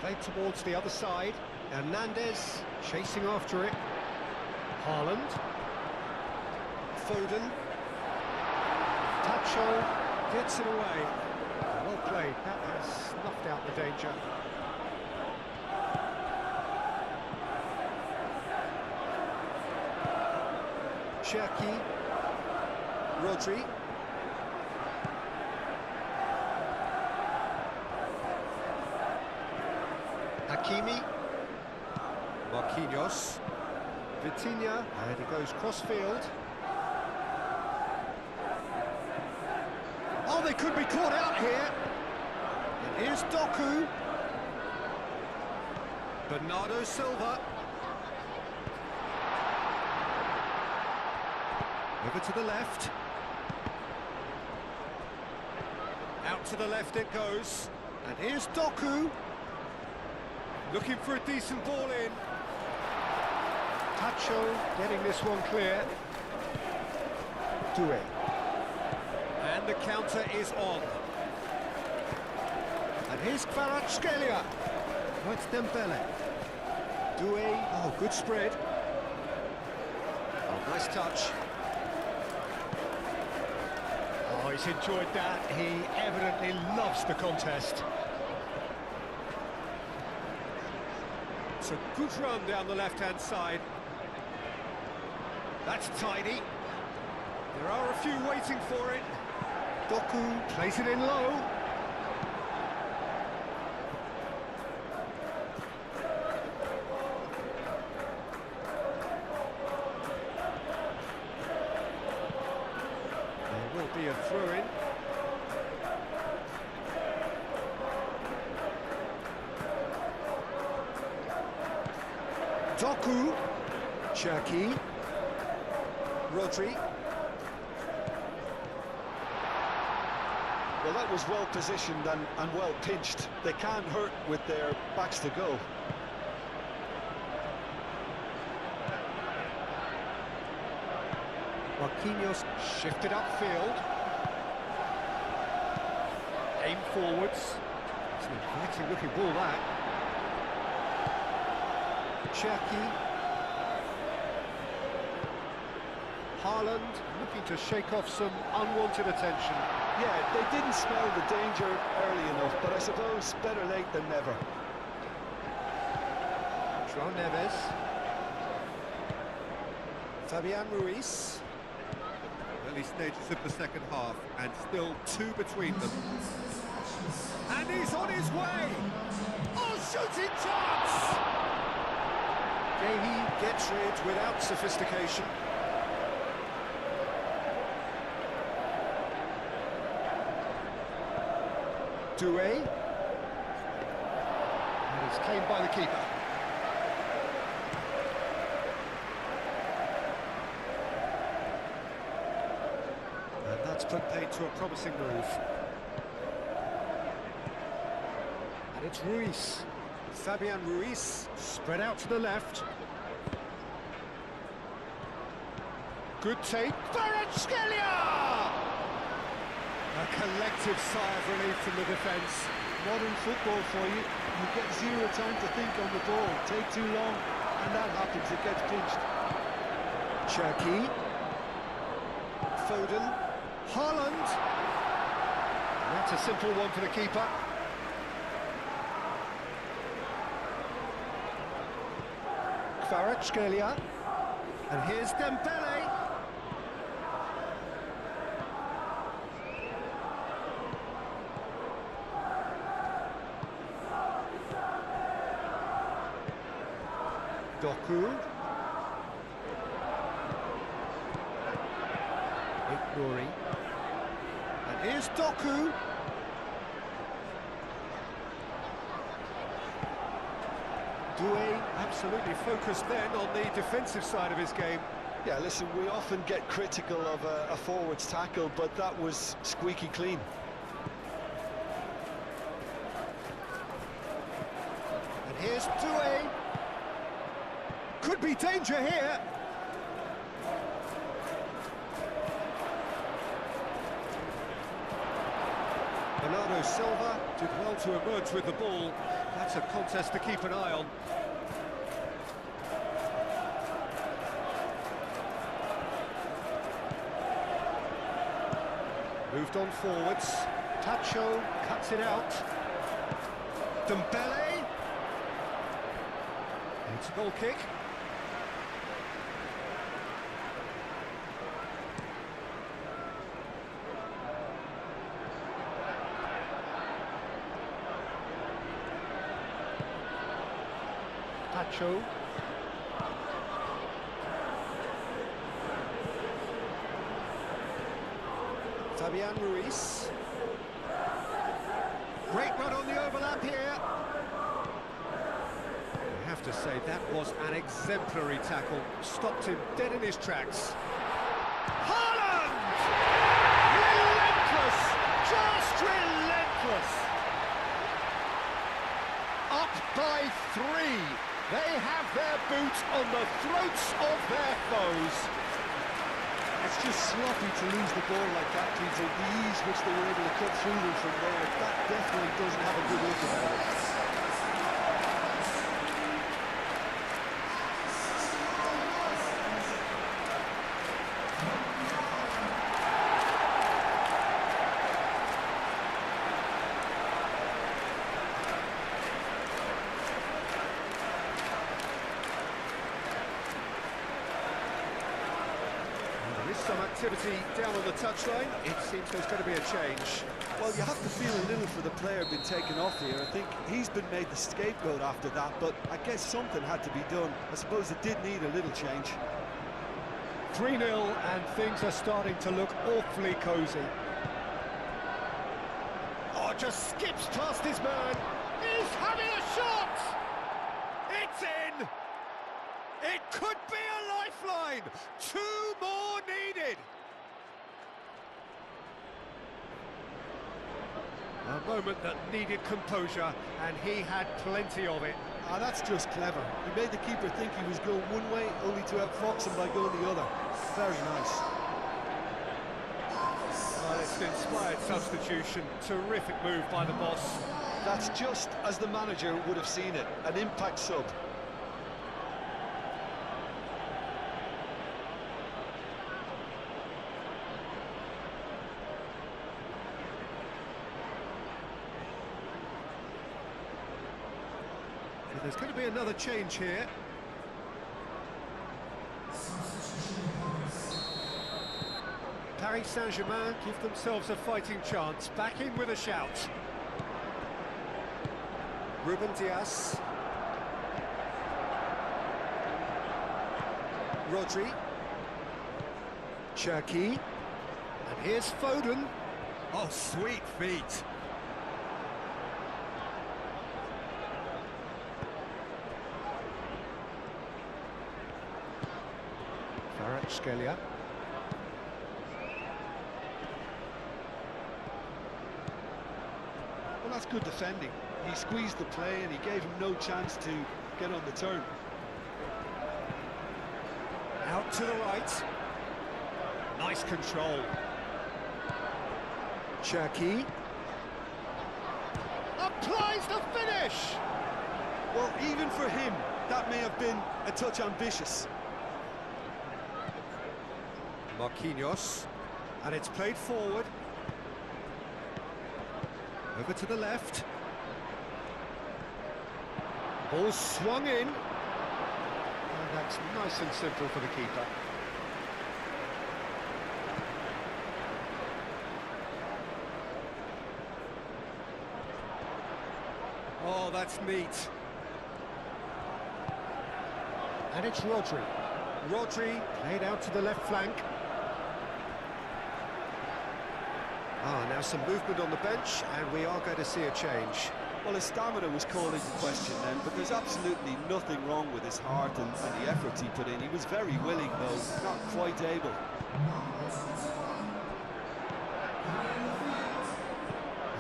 S1: Played towards the other side.
S5: Hernandez.
S1: Chasing after it. Haaland.
S5: Foden.
S1: Pacho gets it away. Well played. That has snuffed out the danger.
S5: Cherki. Rodri. Hakimi.
S1: Marquinhos.
S5: Vitinha.
S1: And he goes cross-field.
S5: Oh, they could be caught out here.
S1: And here's Doku. Bernardo Silva. Over to the left. Out to the left it goes.
S5: And here's Doku.
S1: Looking for a decent ball in.
S5: Pacho getting this one clear. Doué.
S1: And the counter is on.
S5: And here's Kvaratskhelia.
S1: Oh, it's Dembele.
S5: Doué.
S1: Oh, good spread.
S5: Oh, nice touch.
S1: Oh, he's enjoyed that. He evidently loves the contest. It's a good run down the left-hand side. That's tidy. There are a few waiting for it.
S5: Doku.
S1: Plays it in low. There will be a throw-in.
S5: Doku. Cherki. Rodri.
S3: Well, that was well positioned and well pinched. They can't hurt with their backs to go.
S1: Marquinhos shifted upfield. Aim forwards. It's an inviting looking ball, that.
S5: Cherki.
S1: Haaland looking to shake off some unwanted attention.
S3: Yeah, they didn't smell the danger early enough, but I suppose better late than never.
S5: João Neves. Fabian Ruiz.
S1: Early stages of the second half, and still two between them. And he's on his way! Oh, shooting chance!
S5: Gehi gets rid without sophistication.
S1: Doué. And it's claimed by the keeper. And that's put paid to a promising move. And it's Ruiz. Fabian Ruiz, spread out to the left. Good take. Kvaratskhelia! A collective sigh of relief from the defence.
S3: Modern football for you. You get zero time to think on the ball. Take too long, and that happens. It gets pinched.
S1: Cherki. Foden. Haaland. And that's a simple one for the keeper. Kvaratskhelia. And here's Dembele. Doku. Ignori. And here's Doku. Doué absolutely focused then on the defensive side of his game.
S3: Yeah, listen, we often get critical of a forward's tackle, but that was squeaky clean.
S1: And here's Doué. Could be danger here. Bernardo Silva did well to emerge with the ball. That's a contest to keep an eye on. Moved on forwards. Tacho cuts it out. Dembele. It's a goal kick. Tacho. Fabian Ruiz. Great run on the overlap here. I have to say, that was an exemplary tackle. Stopped him dead in his tracks. Haaland! Relentless! Just relentless! Up by 3. They have their boot on the throats of their foes.
S3: It's just sloppy to lose the ball like that, Peter. The ease which they were able to cut through them from there, that definitely doesn't have a good look about it.
S1: Some activity down on the touchline. It seems there's going to be a change.
S3: Well, you have to feel a little for the player being taken off here. I think he's been made the scapegoat after that, but I guess something had to be done. I suppose it did need a little change.
S1: 3-0 and things are starting to look awfully cosy. Oh, just skips past his man. He's having a shot! It's in! It could be a lifeline! 2 more needed! A moment that needed composure, and he had plenty of it.
S3: Ah, that's just clever. He made the keeper think he was going one way, only to outfox him by going the other. Very nice.
S1: Well, it's an inspired substitution. Terrific move by the boss.
S3: That's just as the manager would have seen it. An impact sub.
S1: There's going to be another change here. Paris Saint-Germain give themselves a fighting chance. Back in with a shout. Ruben Dias. Rodri. Cherki. And here's Foden. Oh, sweet feet. Kvaratskhelia.
S2: Well, that's good defending. He squeezed the play and he gave him no chance to get on the turn.
S1: Out to the right. Nice control. Cherki. Applies the finish!
S2: Well, even for him, that may have been a touch ambitious.
S1: Marquinhos. And it's played forward. Over to the left. Ball swung in. And that's nice and simple for the keeper. Oh, that's neat. And it's Rodri. Rodri played out to the left flank. Now some movement on the bench, and we are going to see a change.
S2: Well, his stamina was called into question then, but there's absolutely nothing wrong with his heart and the efforts he put in. He was very willing, though not quite able.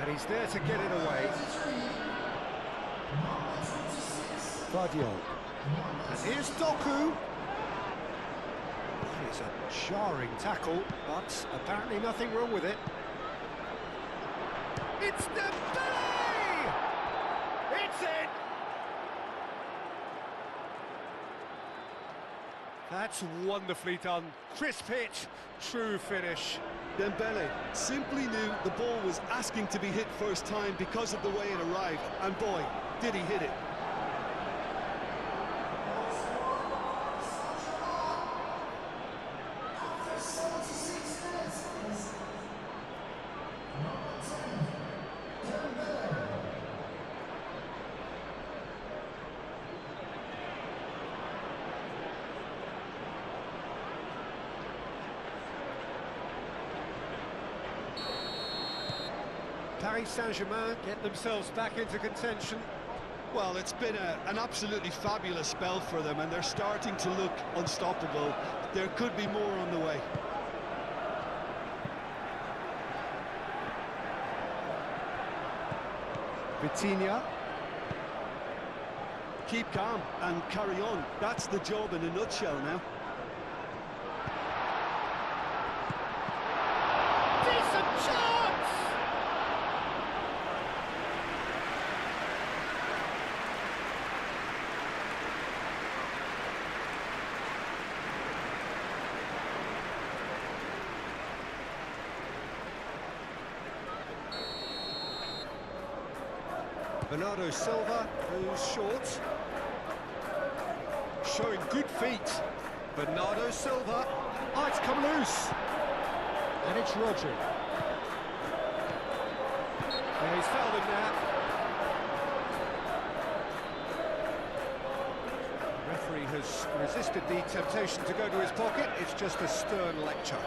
S1: And he's there to get it away. Guardiola. And here's Doku. It's a jarring tackle, but apparently nothing wrong with it. It's Dembele! It's in! That's wonderfully done. Crisp hit, true finish.
S2: Dembele simply knew the ball was asking to be hit first time because of the way it arrived, and boy, did he hit it.
S1: Paris Saint-Germain get themselves back into contention.
S2: Well, it's been an absolutely fabulous spell for them, and they're starting to look unstoppable. There could be more on the way.
S1: Vitinha.
S2: Keep calm and carry on. That's the job in a nutshell now.
S1: Decent chance! Bernardo Silva, who's short. Showing good feet. Bernardo Silva. Oh, it's come loose. And it's Rodri. Yeah, he's fouled him now. The referee has resisted the temptation to go to his pocket. It's just a stern lecture.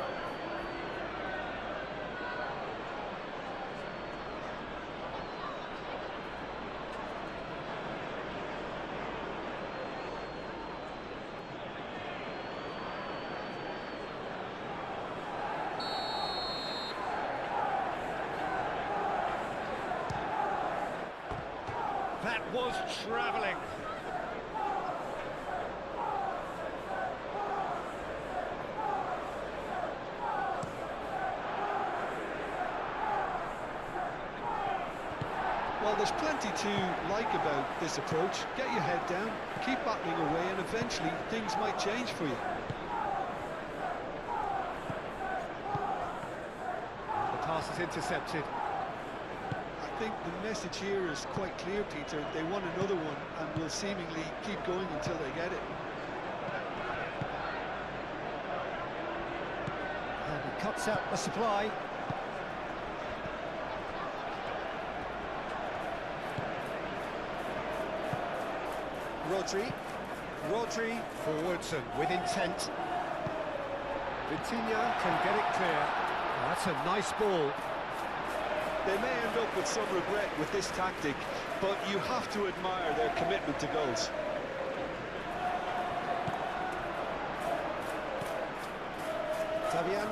S1: That was travelling.
S2: Well, there's plenty to like about this approach. Get your head down, keep battling away, and eventually things might change for you.
S1: The pass is intercepted.
S2: I think the message here is quite clear, Peter. They want another one and will seemingly keep going until they get it.
S1: And he cuts out the supply. Rodri forwards and with intent. Vitinha can get it clear. Oh, that's a nice ball.
S2: They may end up with some regret with this tactic, but you have to admire their commitment to goals.
S1: Fabian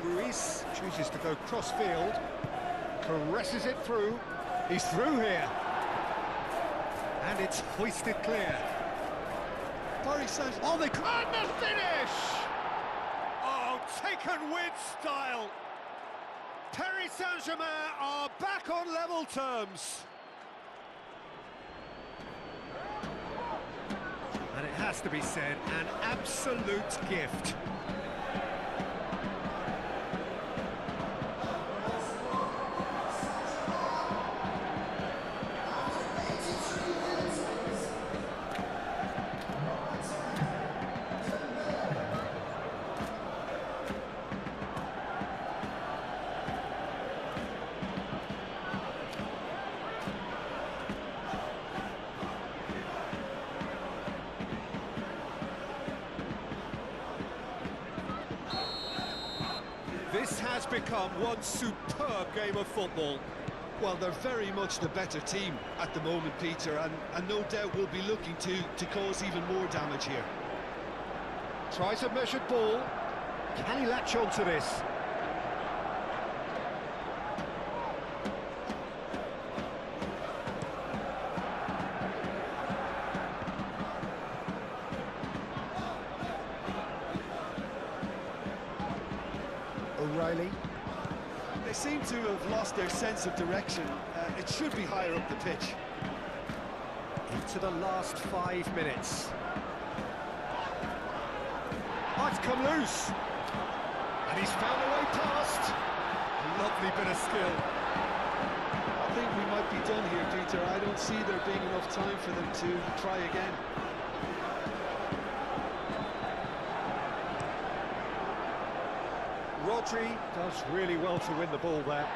S1: Ruiz chooses to go cross-field, caresses it through. He's through here. And it's hoisted clear.
S2: Paris Saint...
S1: Oh, they can't the finish! Oh, taken with style. Paris Saint-Germain are back on level terms. And it has to be said, an absolute gift. This has become one superb game of football.
S2: Well, they're very much the better team at the moment, Peter, and no doubt will be looking to cause even more damage here.
S1: Tries a measured ball. Can he latch on to this? O'Reilly.
S2: They seem to have lost their sense of direction. It should be higher up the pitch.
S1: Into the last 5 minutes. Oh, it's come loose. And he's found a way past. Lovely bit of skill.
S3: I think we might be done here, Peter. I don't see there being enough time for them to try again.
S1: Rodri does really well to win the ball there.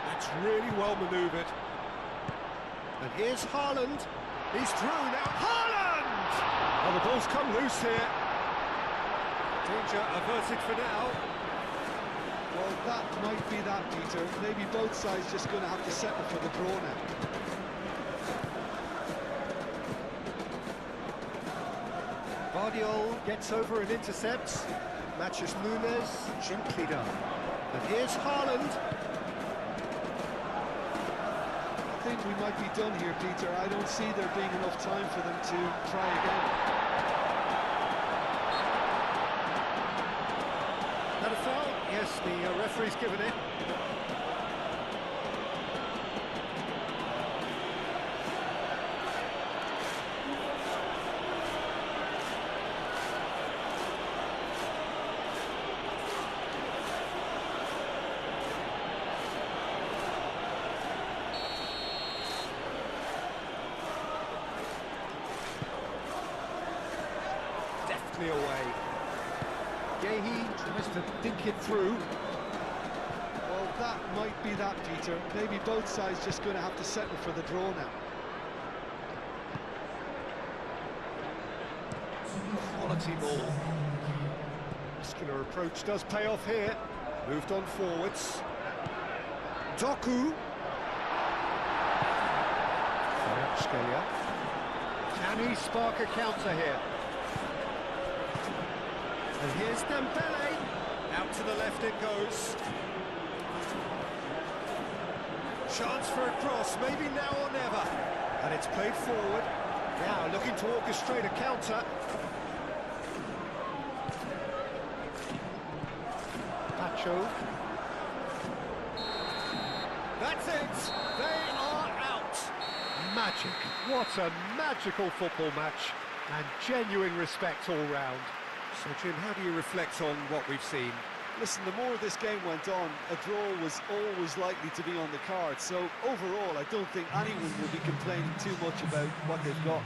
S1: That's really well manoeuvred. And here's Haaland. He's through now. Haaland! Oh, the ball's come loose here. Danger averted for now.
S3: Well, that might be that, Peter. Maybe both sides just going to have to settle for the draw now.
S1: Guardiola gets over and intercepts. Matches Nunes, gently done. And here's Haaland.
S3: I think we might be done here, Peter. I don't see there being enough time for them to try again.
S1: That a foul? Yes, the referee's given it. Away. Gehi tries to dink it through.
S3: Well, that might be that, Peter. Maybe both sides just going to have to settle for the draw now.
S1: Quality ball. Muscular approach does pay off here. Moved on forwards. Doku. Scalia. Can he spark a counter here? And here's Dembele. Out to the left it goes. Chance for a cross, maybe now or never. And it's played forward. Now looking to orchestrate a counter. Pacho. That's it. They are out. Magic. What a magical football match. And genuine respect all round. So, Jim, how do you reflect on what we've seen?
S3: Listen, the more this game went on, a draw was always likely to be on the card. So, overall, I don't think anyone will be complaining too much about what they've got.